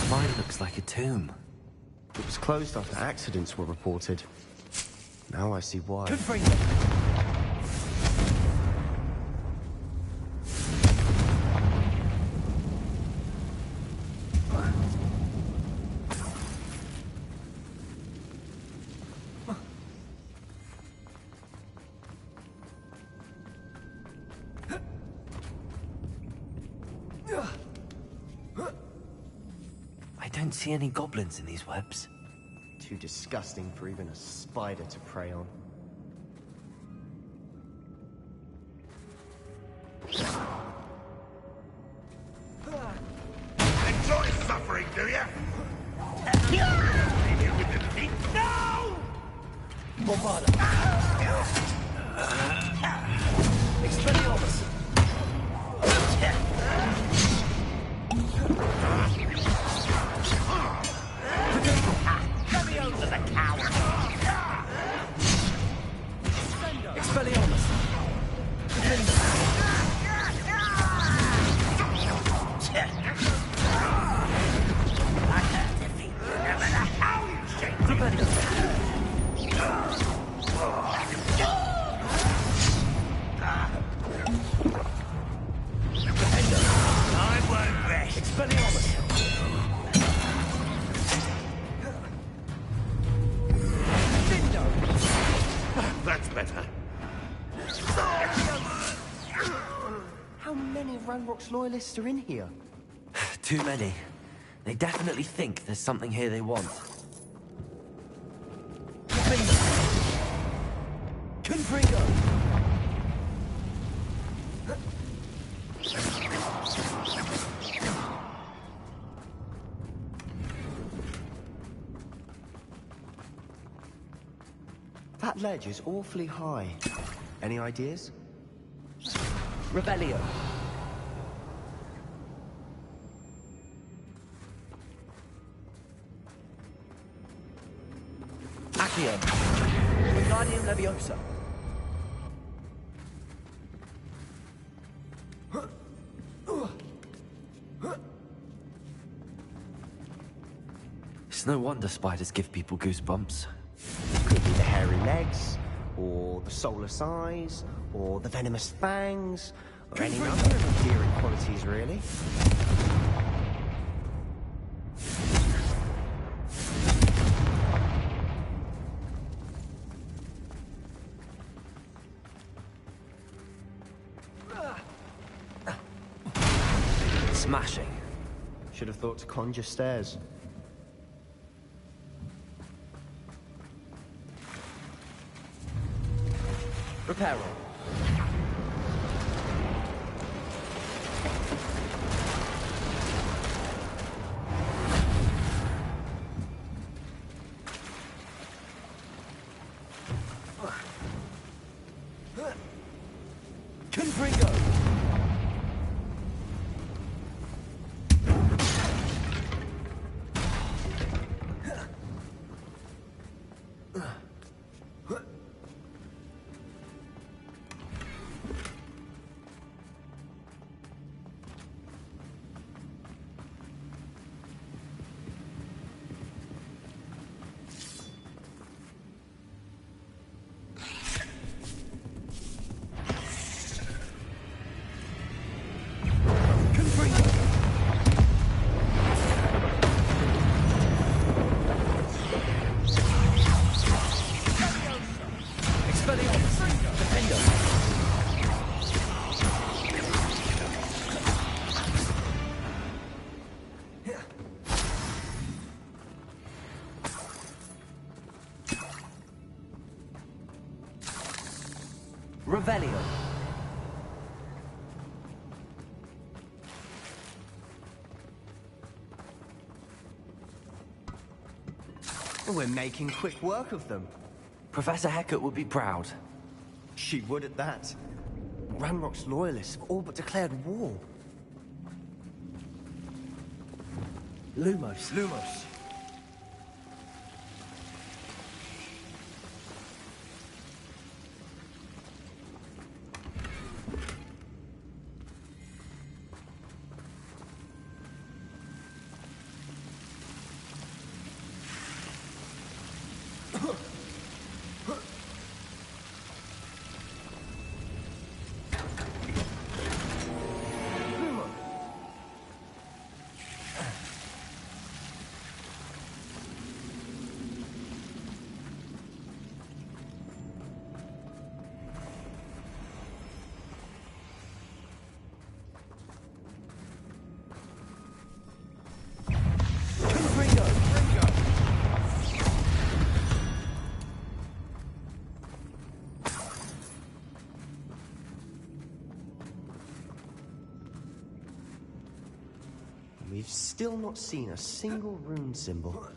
Mine looks like a tomb. It was closed after accidents were reported. Now I see why. Confringo! I don't see any goblins in these webs. Too disgusting for even a spider to prey on. Enjoy suffering, do you? No! Bombarda! Expelliarmus! Let me over the coward! Expelliarmus! I can't defeat you no matter how you shake I won't rest. Expelliarmus! That's better. How many of Ranrock's loyalists are in here? Too many. They definitely think there's something here they want. Confringo! That ledge is awfully high. Any ideas? Rebellio! Accio! Wingardium Leviosa! It's no wonder spiders give people goosebumps. Could be the hairy legs, or the soulless eyes, or the venomous fangs, or any number of endearing qualities, really. Smashing. Should have thought to conjure stairs. Reparo! Confringo! Revelio. We're making quick work of them. Professor Hecat would be proud. She would at that. Ranrock's loyalists have all but declared war. Lumos. Lumos. We've still not seen a single rune symbol.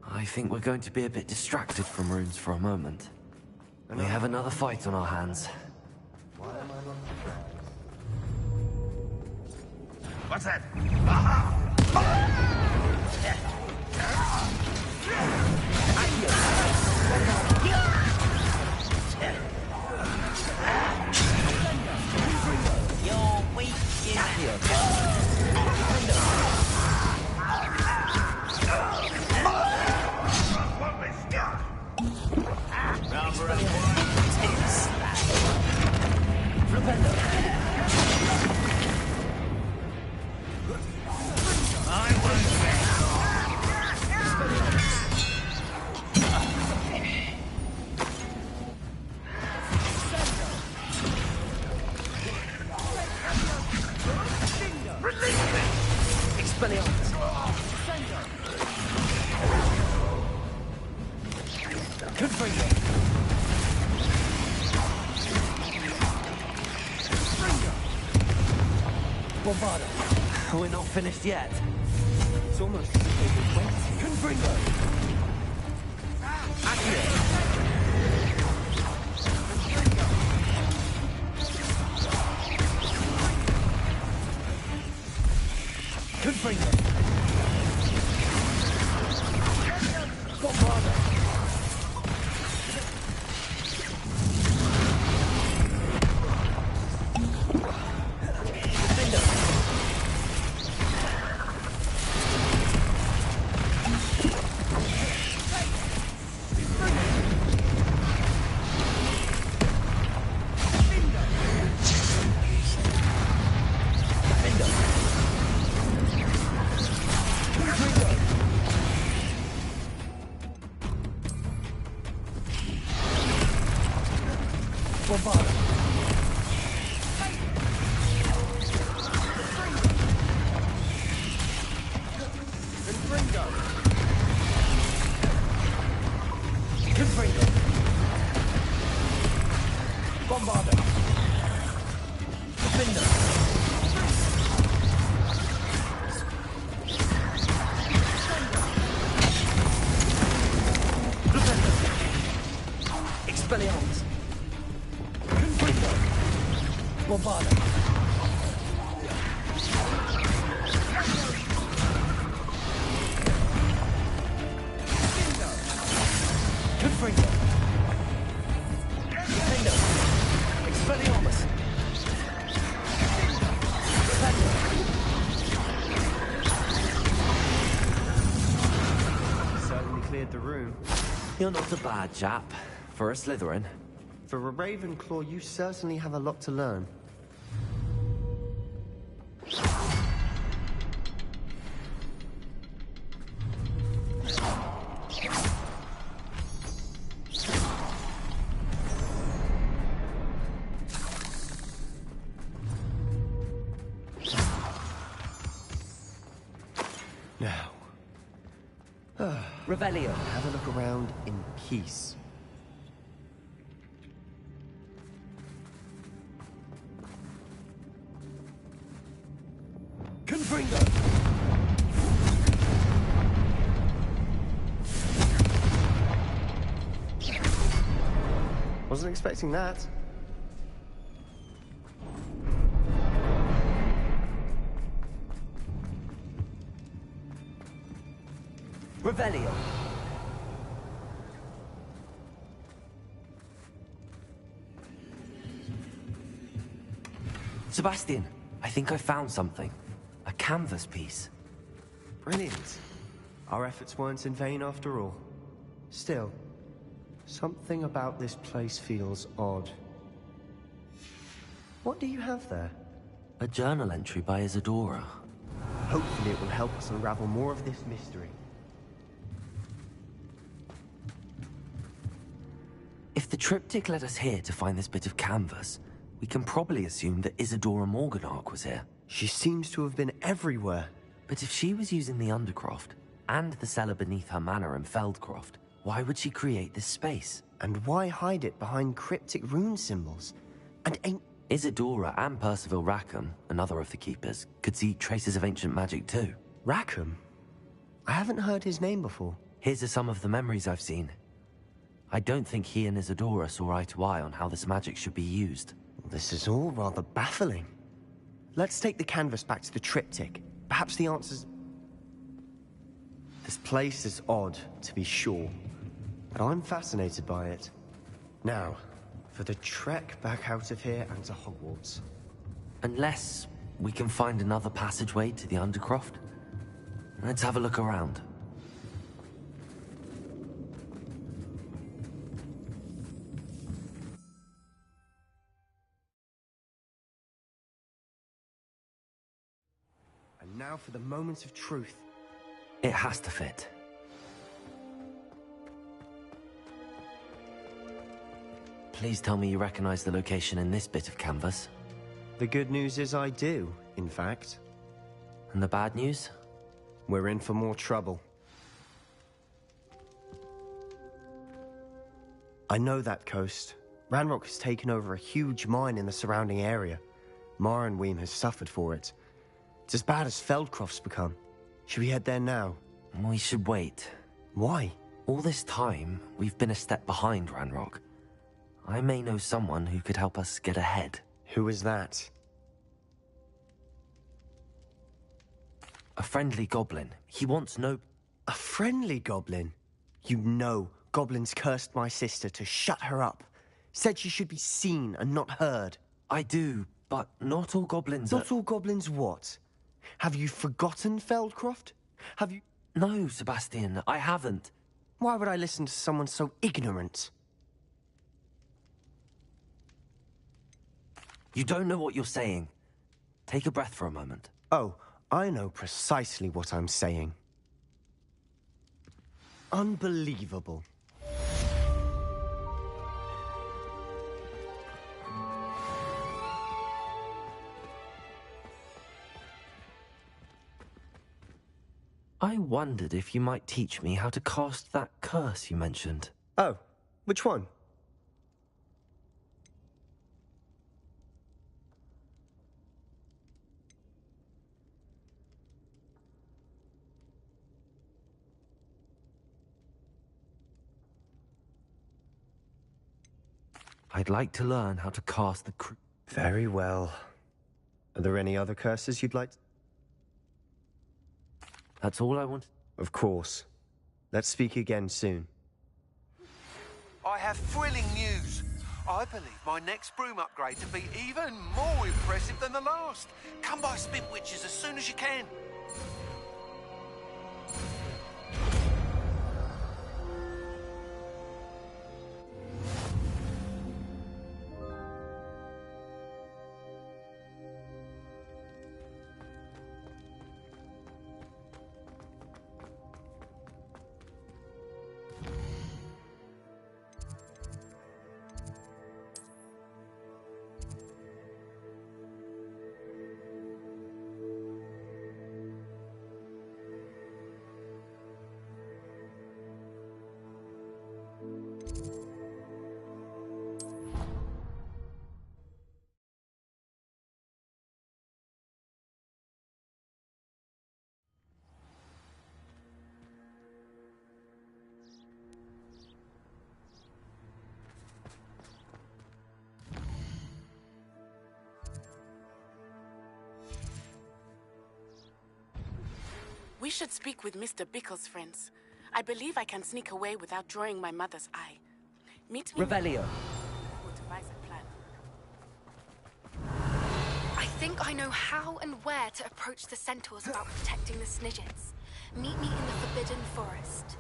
I think we're going to be a bit distracted from runes for a moment. We have another fight on our hands. What's that? Aha! You're weak, We're not finished yet. It's almost as if they've been waiting. Confringo! Confringo! Bombarda! You're not a bad chap. For a Slytherin. For a Ravenclaw, you certainly have a lot to learn. Now. Revelio. Have a look around in peace. Gringo! Wasn't expecting that. Revelio. Sebastian, I think I found something. A canvas piece. Brilliant. Our efforts weren't in vain after all. Still, something about this place feels odd. What do you have there? A journal entry by Isadora. Hopefully it will help us unravel more of this mystery. If the triptych led us here to find this bit of canvas, we can probably assume that Isadora Morganark was here. She seems to have been everywhere. But if she was using the Undercroft, and the cellar beneath her manor in Feldcroft, why would she create this space? And why hide it behind cryptic rune symbols? And ain't... Isadora and Percival Rackham, another of the Keepers, could see traces of ancient magic too. Rackham? I haven't heard his name before. His are some of the memories I've seen. I don't think he and Isadora saw eye to eye on how this magic should be used. This is all rather baffling. Let's take the canvas back to the triptych. Perhaps the answer's... This place is odd, to be sure, but I'm fascinated by it. Now, for the trek back out of here and to Hogwarts. Unless we can find another passageway to the Undercroft. Let's have a look around. And now for the moment of truth. It has to fit. Please tell me you recognize the location in this bit of canvas. The good news is I do, in fact. And the bad news? We're in for more trouble. I know that coast. Ranrock has taken over a huge mine in the surrounding area. Marrenweem has suffered for it. It's as bad as Feldcroft's become. Should we head there now? We should wait. Why? All this time, we've been a step behind Ranrock. I may know someone who could help us get ahead. Who is that? A friendly goblin. He wants no... A friendly goblin? You know, goblins cursed my sister to shut her up. Said she should be seen and not heard. I do, but not all goblins Not all goblins what? Have you forgotten Feldcroft? Have you... No, Sebastian, I haven't. Why would I listen to someone so ignorant? You don't know what you're saying. Take a breath for a moment. Oh, I know precisely what I'm saying. Unbelievable. I wondered if you might teach me how to cast that curse you mentioned. Oh, which one? I'd like to learn how to cast the Very well. Are there any other curses you'd like? That's all I want. Of course. Let's speak again soon. I have thrilling news. I believe my next broom upgrade to be even more impressive than the last. Come by Spintwitches as soon as you can. We should speak with Mr. Bickle's friends. I believe I can sneak away without drawing my mother's eye. Meet me. Revelio. We'll devise a plan. I think I know how and where to approach the centaurs about protecting the Snidgets. Meet me in the Forbidden Forest.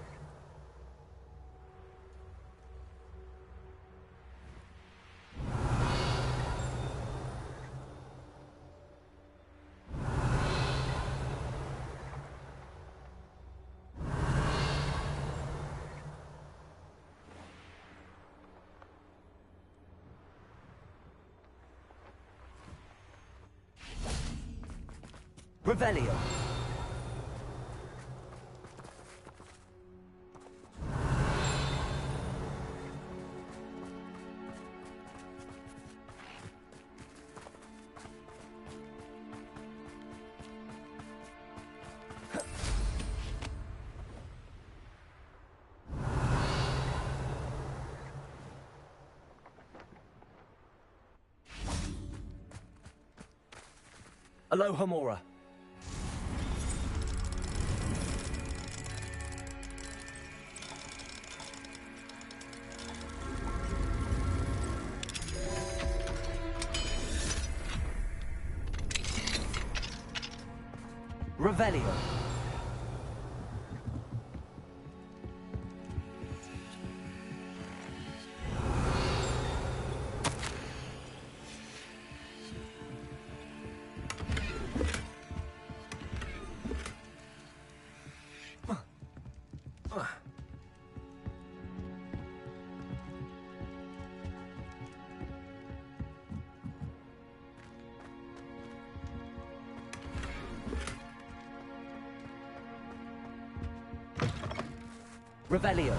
Revelio. Aloha Mora. Revelio. Revelio.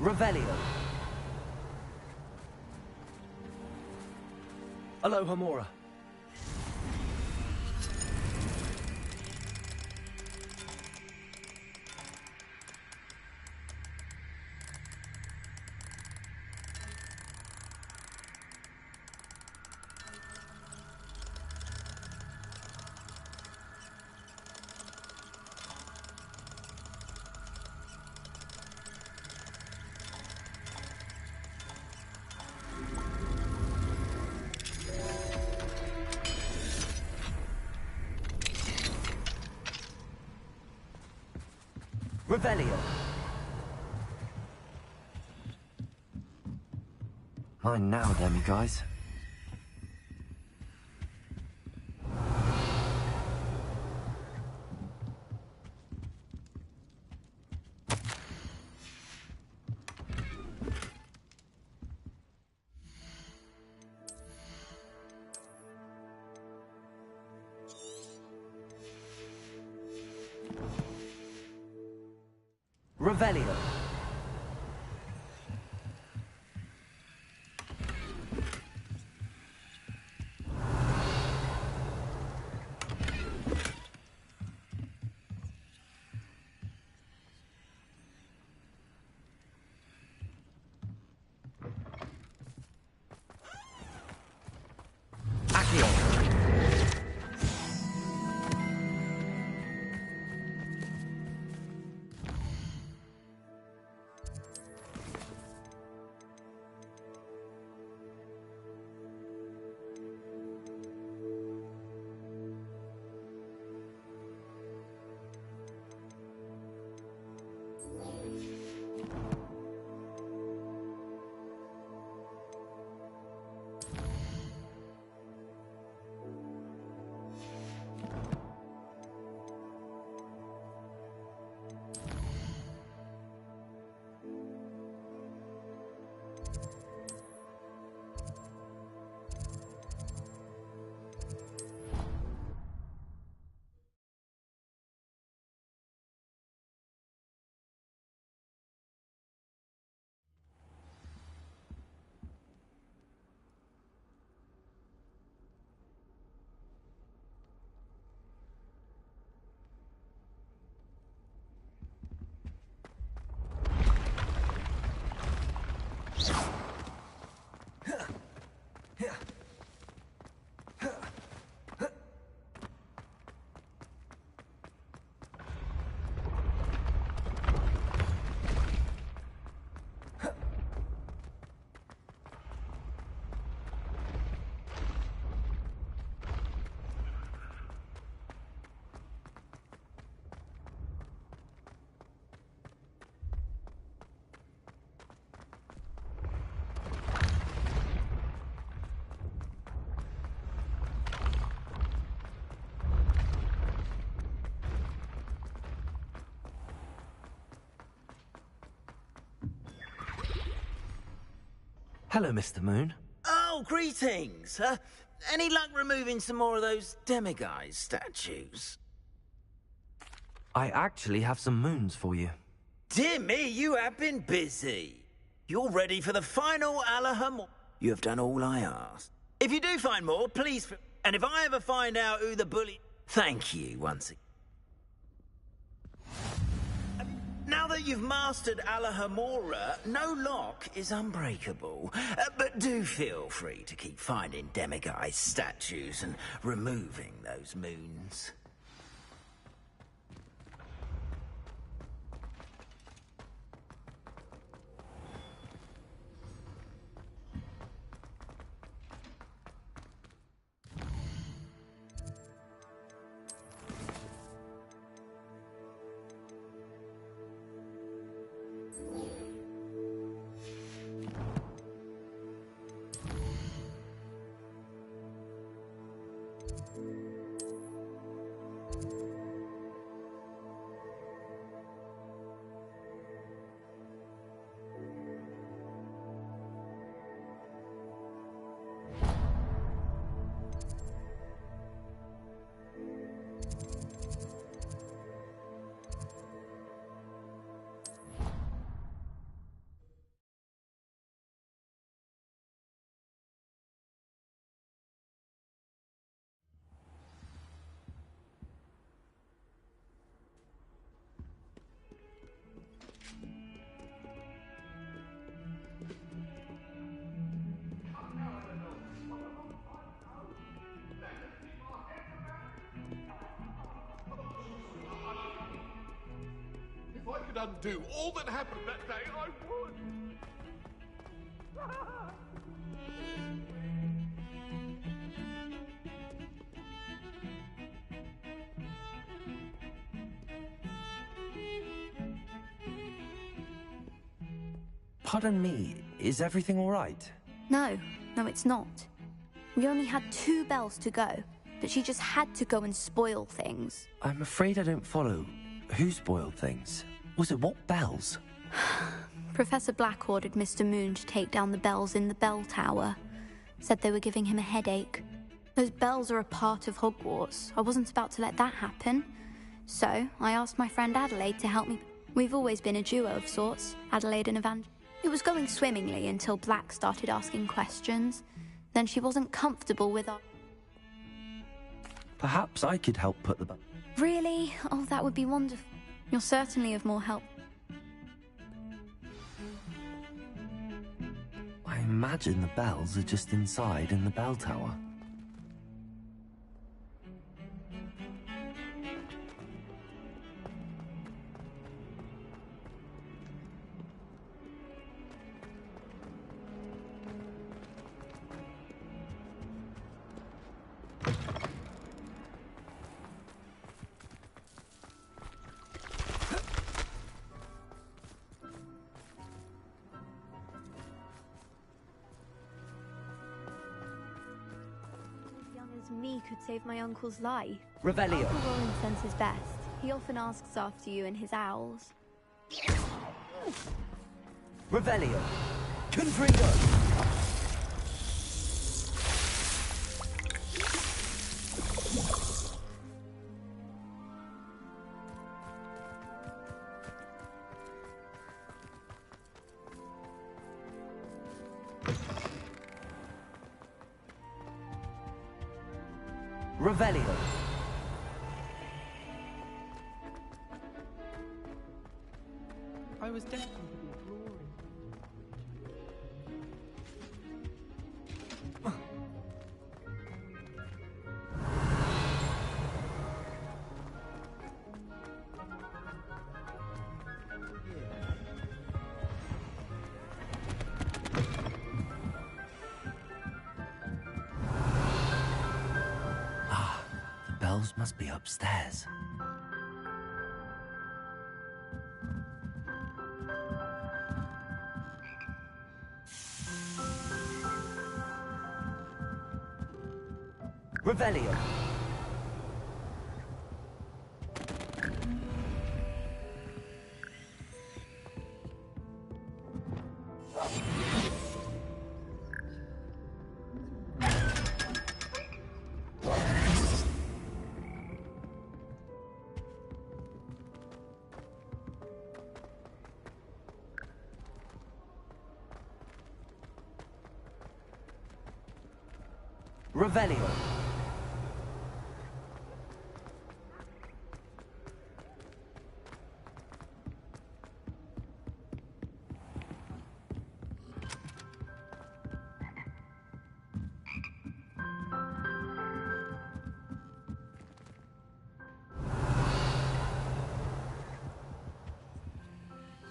Revelio. Aloha Mora. Revelio. Mine now, demiguys. Revelio. Hello, Mr. Moon. Oh, greetings. Any luck removing some more of those demiguise statues? I actually have some moons for you. Dear me, you have been busy. You're ready for the final Alaham. You have done all I asked. If you do find more, please... And if I ever find out who the bully... Thank you once again. Now that you've mastered Alahamora, no lock is unbreakable. But do feel free to keep finding demiguise statues and removing those moons. If I could undo all that happened that day, I would. Pardon me, is everything all right? No, it's not. We only had 2 bells to go, but she just had to go and spoil things. I'm afraid I don't follow. Who spoiled things? Was it what bells? Professor Black ordered Mr. Moon to take down the bells in the bell tower. Said they were giving him a headache. Those bells are a part of Hogwarts. I wasn't about to let that happen. So, I asked my friend Adelaide to help me. We've always been a duo of sorts, Adelaide and Evangeline. It was going swimmingly until Black started asking questions. Then she wasn't comfortable with our... Perhaps I could help put the... Really? Oh, that would be wonderful. You're certainly of more help. I imagine the bells are just inside in the bell tower. Me could save my uncle's life. Revelio. Uncle Rowan sends his best. He often asks after you and his owls. Revelio. Confringo. Revelio. I was destined to be glory. Bells must be upstairs. Revelio. Revelio.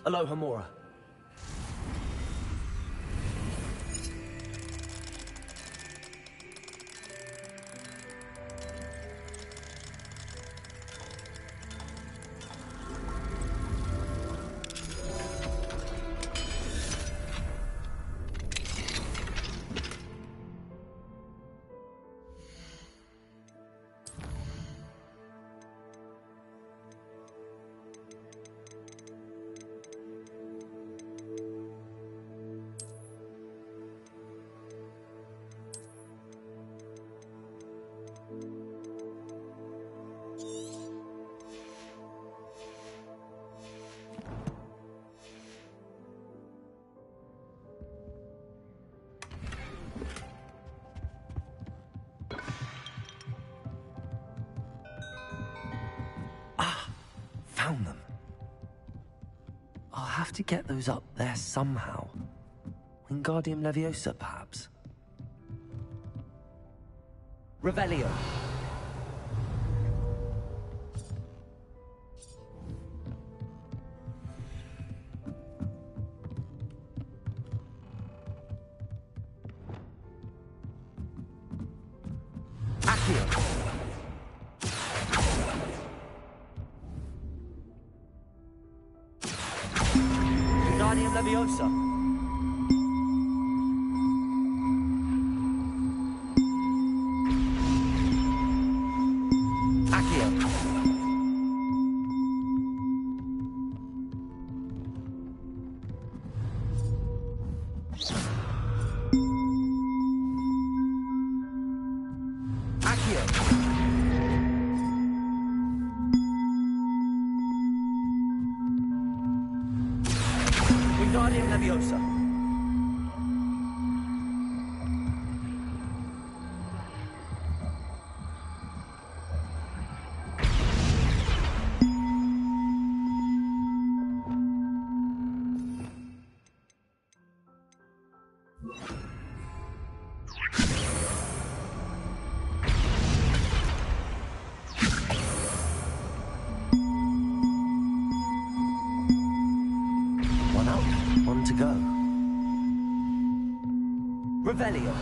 Aloha Mora. Found them. I'll have to get those up there somehow. Wingardium Leviosa, perhaps? Revelio. Wingardium Leviosa. Wingardium Leviosa. One up, one to go. Revelio.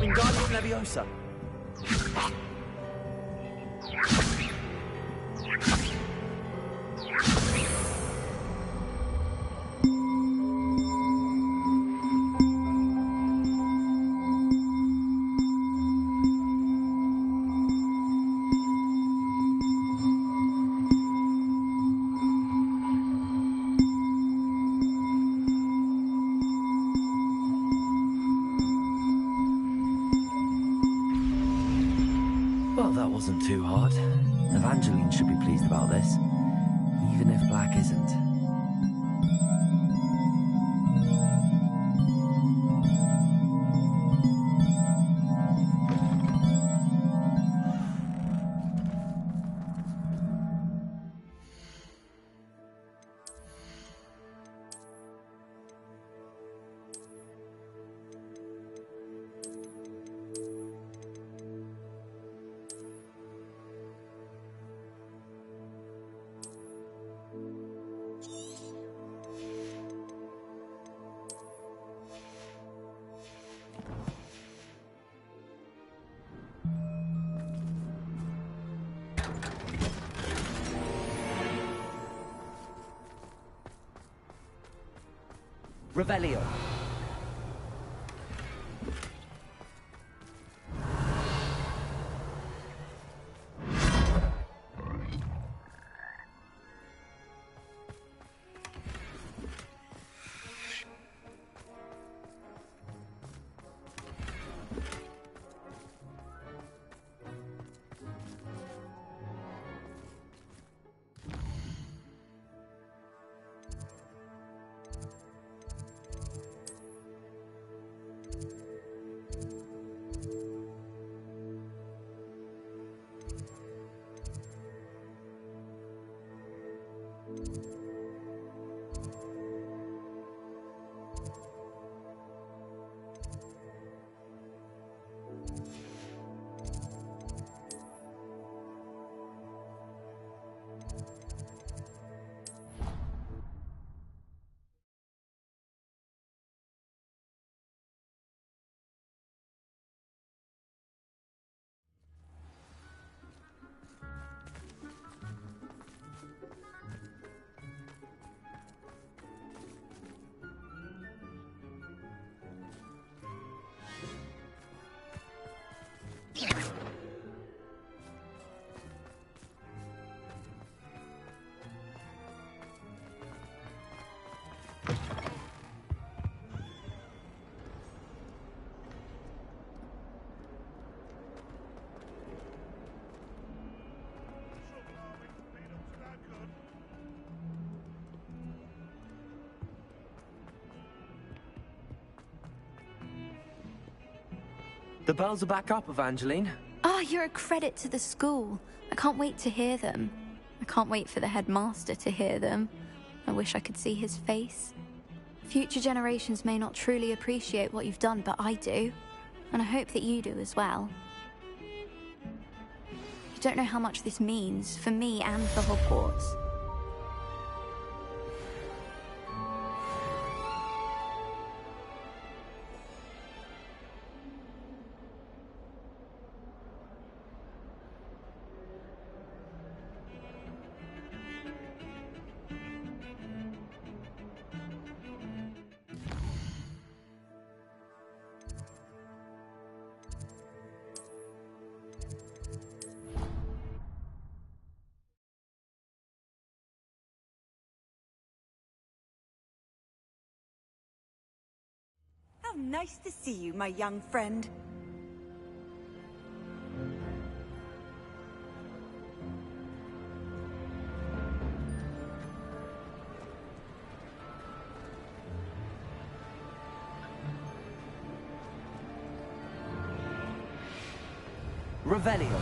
Wingardium Leviosa. Well, that wasn't too hard. Evangeline should be pleased about this, even if Black isn't. Revelio. The bells are back up, Evangeline. Ah, you're a credit to the school. I can't wait to hear them. I can't wait for the headmaster to hear them. I wish I could see his face. Future generations may not truly appreciate what you've done, but I do. And I hope that you do as well. You don't know how much this means for me and for Hogwarts. How nice to see you, my young friend. Revelio.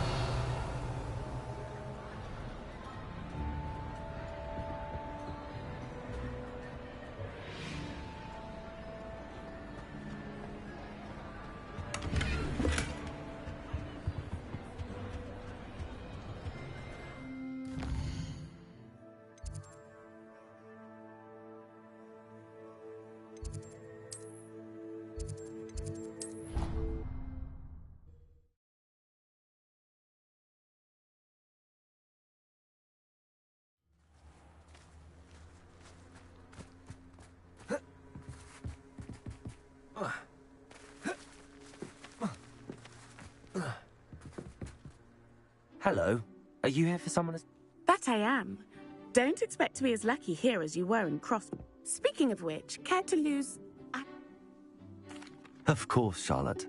Hello. Are you here for someone? That I am. Don't expect to be as lucky here as you were in Cross. Speaking of which, care to lose... Of course, Charlotte.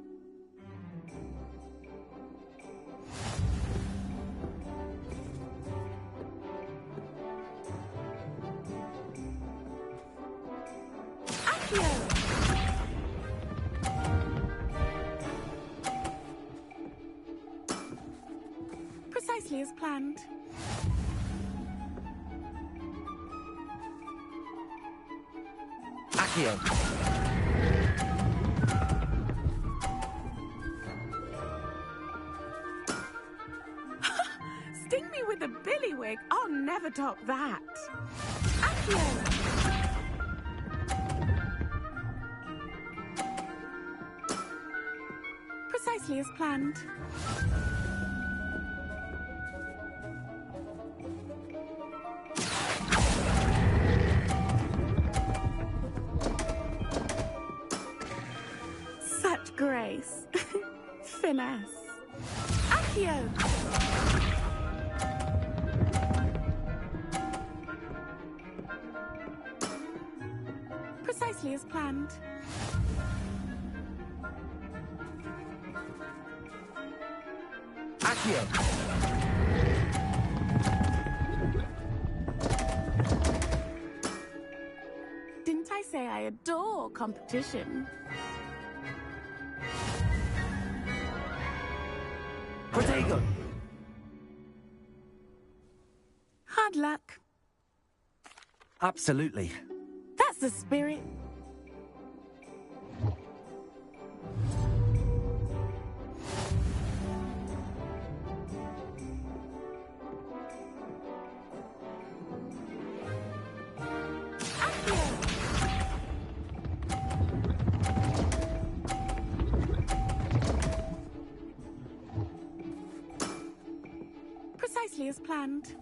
Precisely as planned. Accio. Sting me with a billywig? I'll never top that. Accio. Precisely as planned. Such grace. Finesse. Accio. Precisely as planned. Accio. Didn't I say I adore competition? Protego. Hard luck. Absolutely. That's the spirit. Precisely as planned.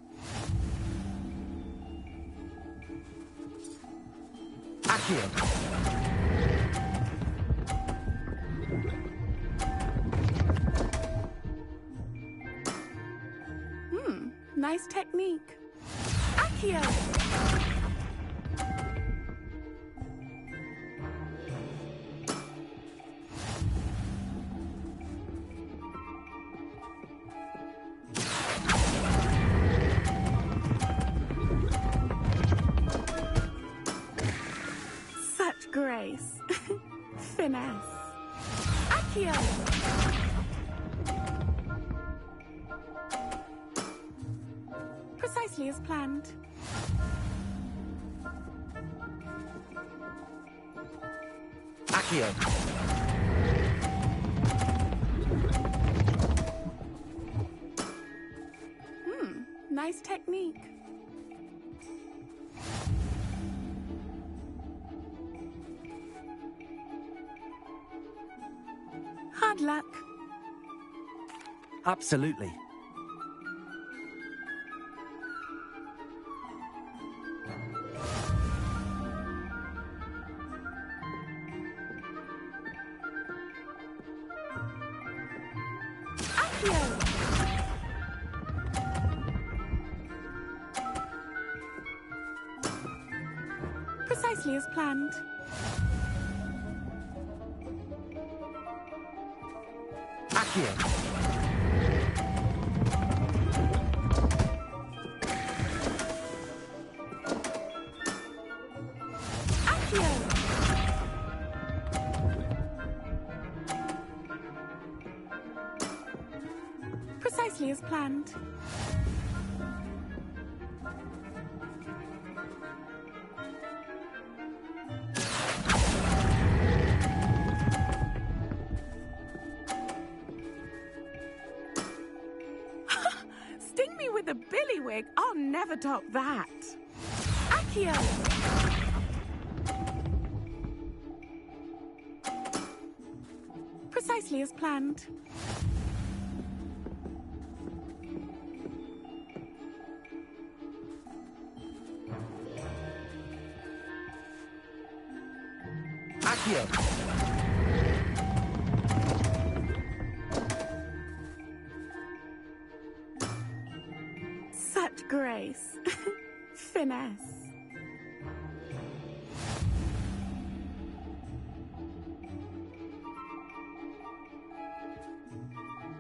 Accio. Nice technique. Accio. Such grace. Finesse. Accio. as planned. Accio. Nice technique. Hard luck. Absolutely. Accio. Precisely as planned. Accio. Accio. Precisely as planned. Sting me with a billywig. I'll never top that. Accio. Precisely as planned. Accio. Such grace. Finesse.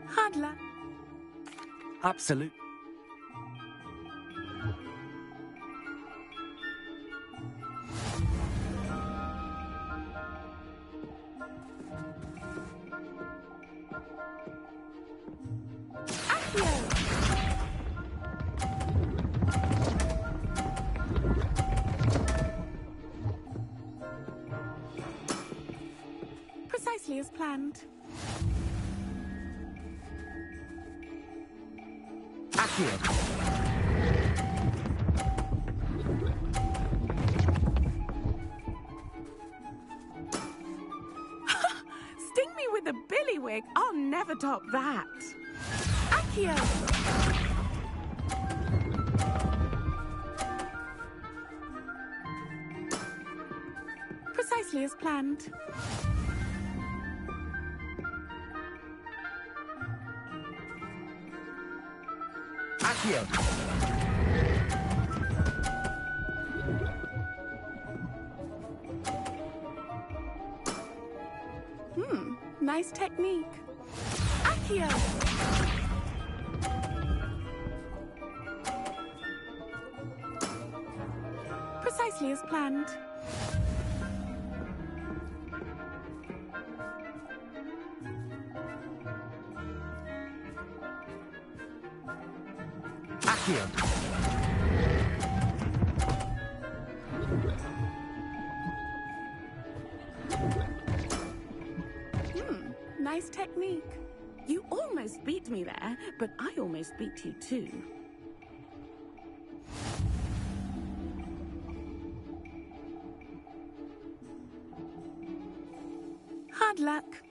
Hard luck. Absolute. Accio. Precisely as planned. Accio. Sting me with a billywig. I'll never top that. Accio. Precisely as planned. Accio. Nice technique. Accio. Precisely as planned. Accio. Nice technique. You almost beat me there, but I almost beat you too. Hard luck.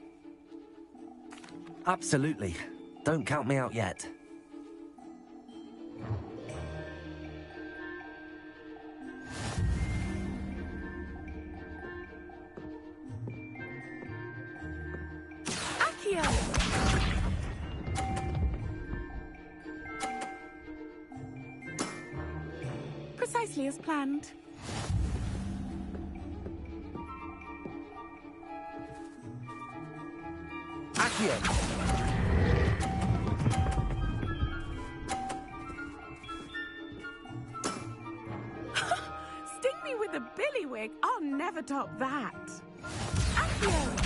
Absolutely. Don't count me out yet. Accio. Precisely as planned. Accio. Sting me with a billywig. I'll never top that. Accio.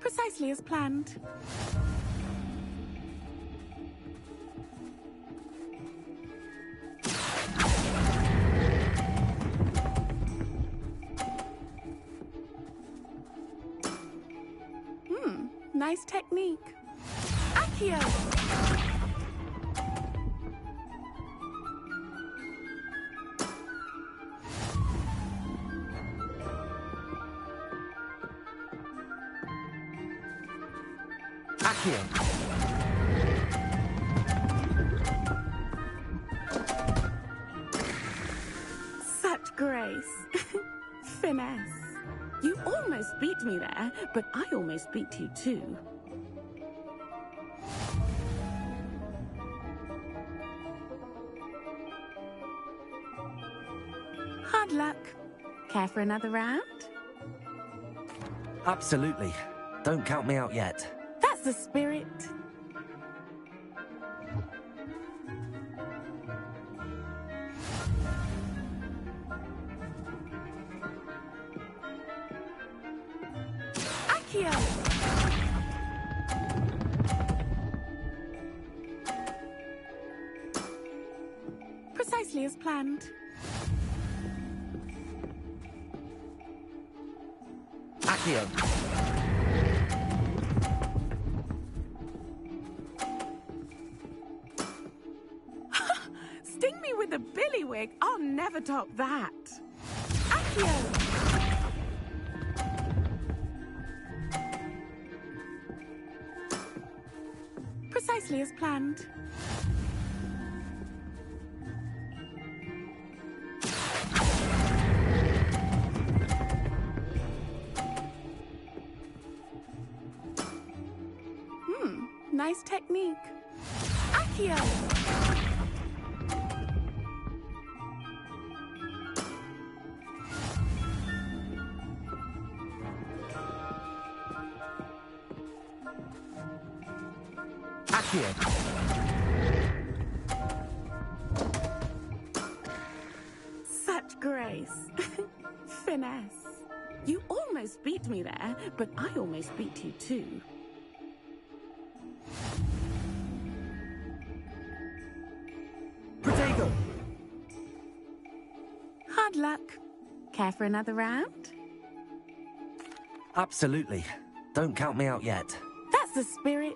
Precisely as planned. Nice technique. Accio! Accio! Such grace. Finesse. You almost beat me there, but I almost beat you too. Hard luck. Care for another round? Absolutely. Don't count me out yet. That's the spirit. Accio! Precisely as planned. Accio! Sting me with a billywig. I'll never top that. Accio! Precisely as planned. Nice technique. Accio! Accio! Such grace. Finesse. You almost beat me there, but I almost beat you too. Protego! Hard luck. Care for another round? Absolutely. Don't count me out yet. That's the spirit.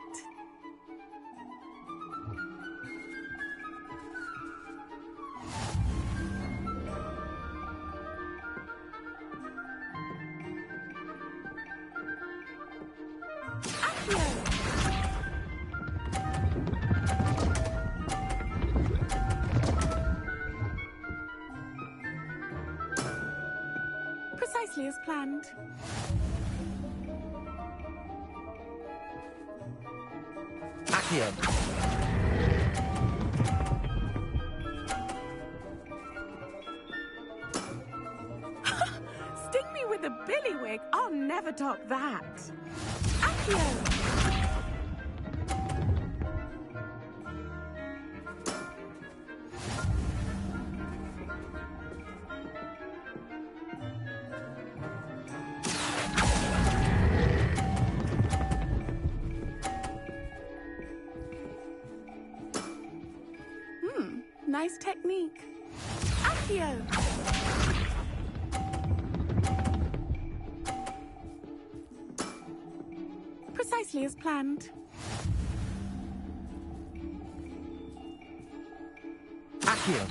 Precisely as planned. Accio! Sting me with a billywig. I'll never top that. Accio! Nice technique. Accio! Precisely as planned. Accio!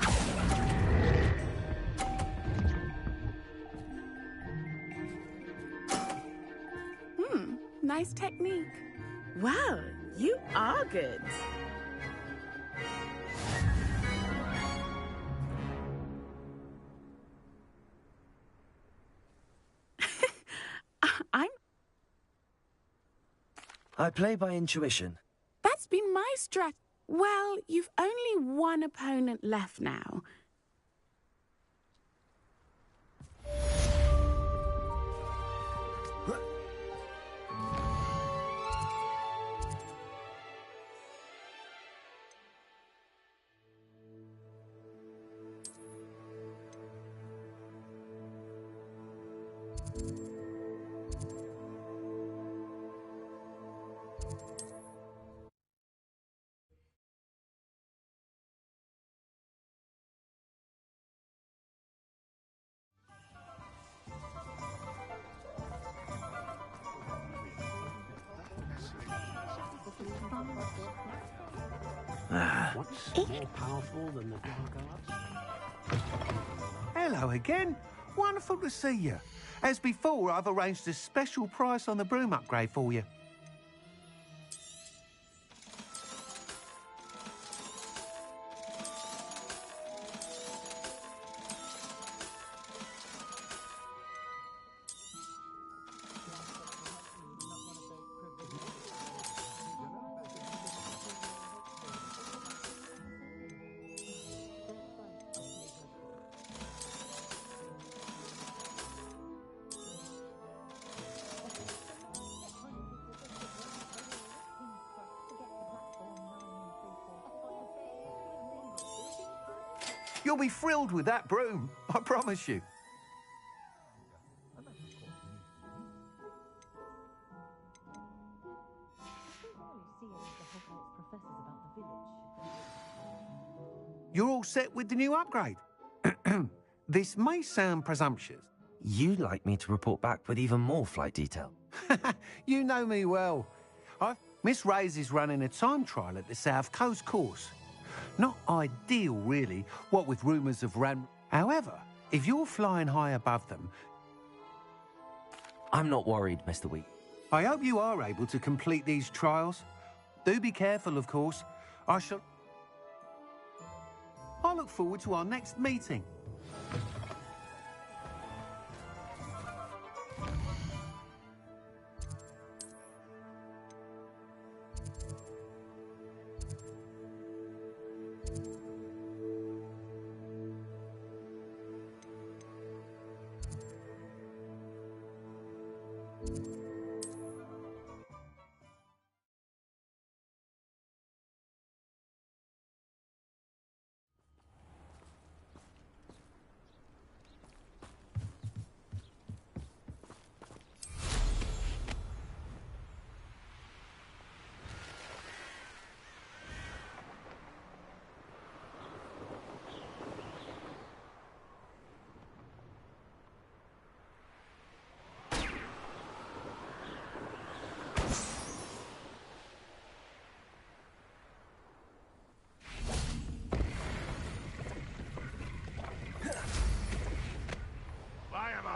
Nice technique. Wow, you are good. I play by intuition. That's been my strat. Well, you've only one opponent left now. What's more powerful than the dark arts? Hello again. Wonderful to see you. As before, I've arranged a special price on the broom upgrade for you. You'll be thrilled with that broom, I promise you. You're all set with the new upgrade. This may sound presumptuous. You'd like me to report back with even more flight detail? You know me well. Miss Reyes is running a time trial at the South Coast course. Not ideal, really, what with rumours of ran... However, if you're flying high above them... I'm not worried, Mr. Wheat. I hope you are able to complete these trials. Do be careful, of course. I look forward to our next meeting.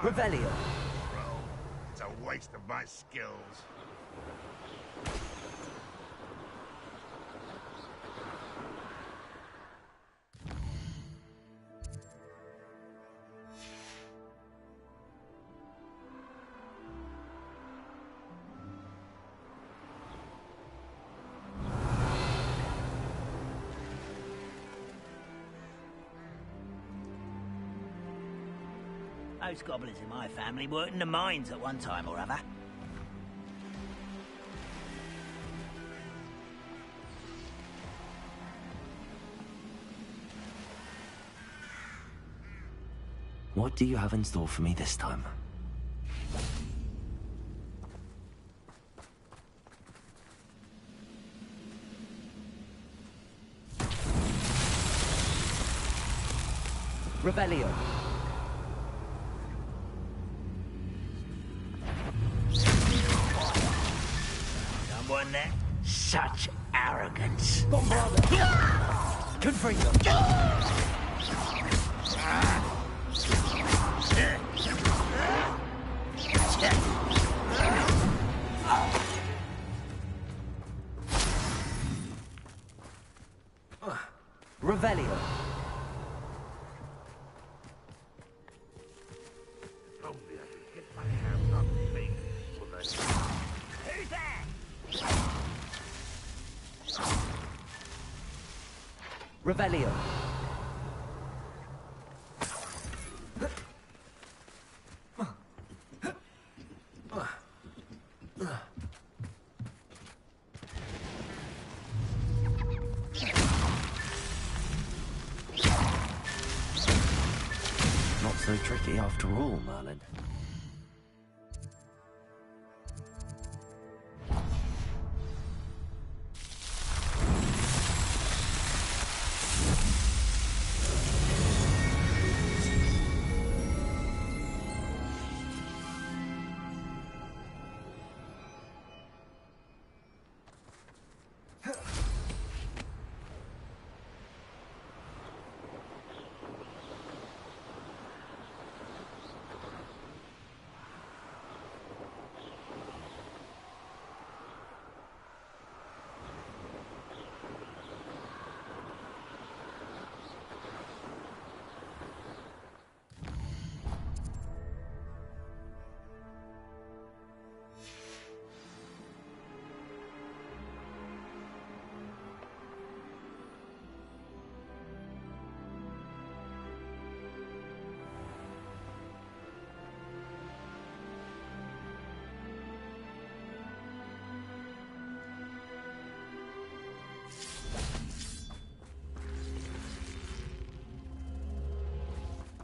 Revelio. It's a waste of my skills. Those goblins in my family worked in the mines at one time or other. What do you have in store for me this time? Revelio. Someone there? Such arrogance. Confringo. Revelio. Only I could get my hands on things for the... Who's there? Revelio. Not so tricky after all, Merlin.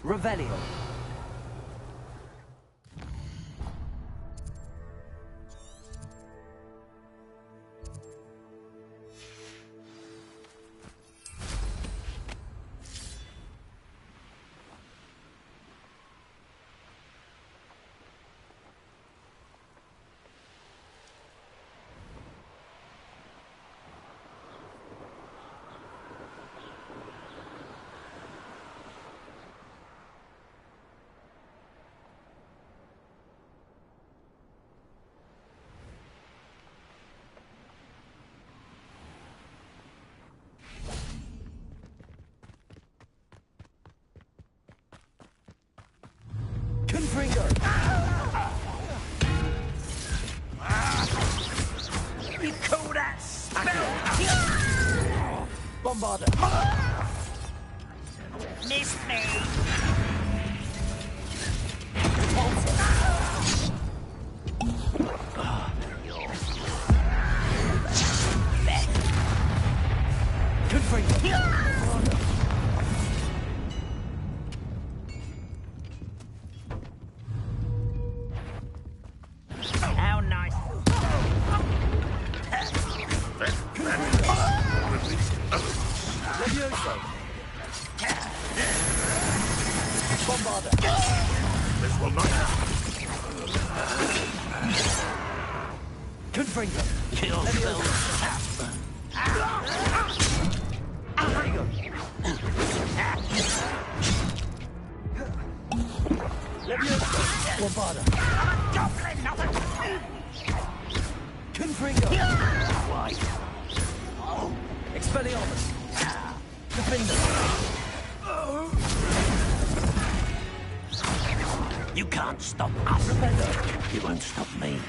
Revelio. You call that spell? Bombarder. Miss me. How nice. Bombarder. This will not happen. Confringo. Kill spell. Bombarder. Goblin, nothing. Confringo. Why? Expelliarmus. Confringo. You can't stop us. You won't stop me.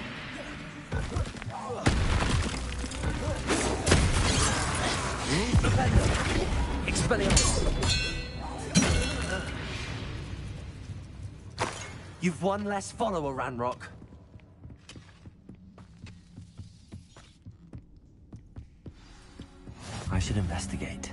Expelliarmus. You've one less follower, Ranrock. I should investigate.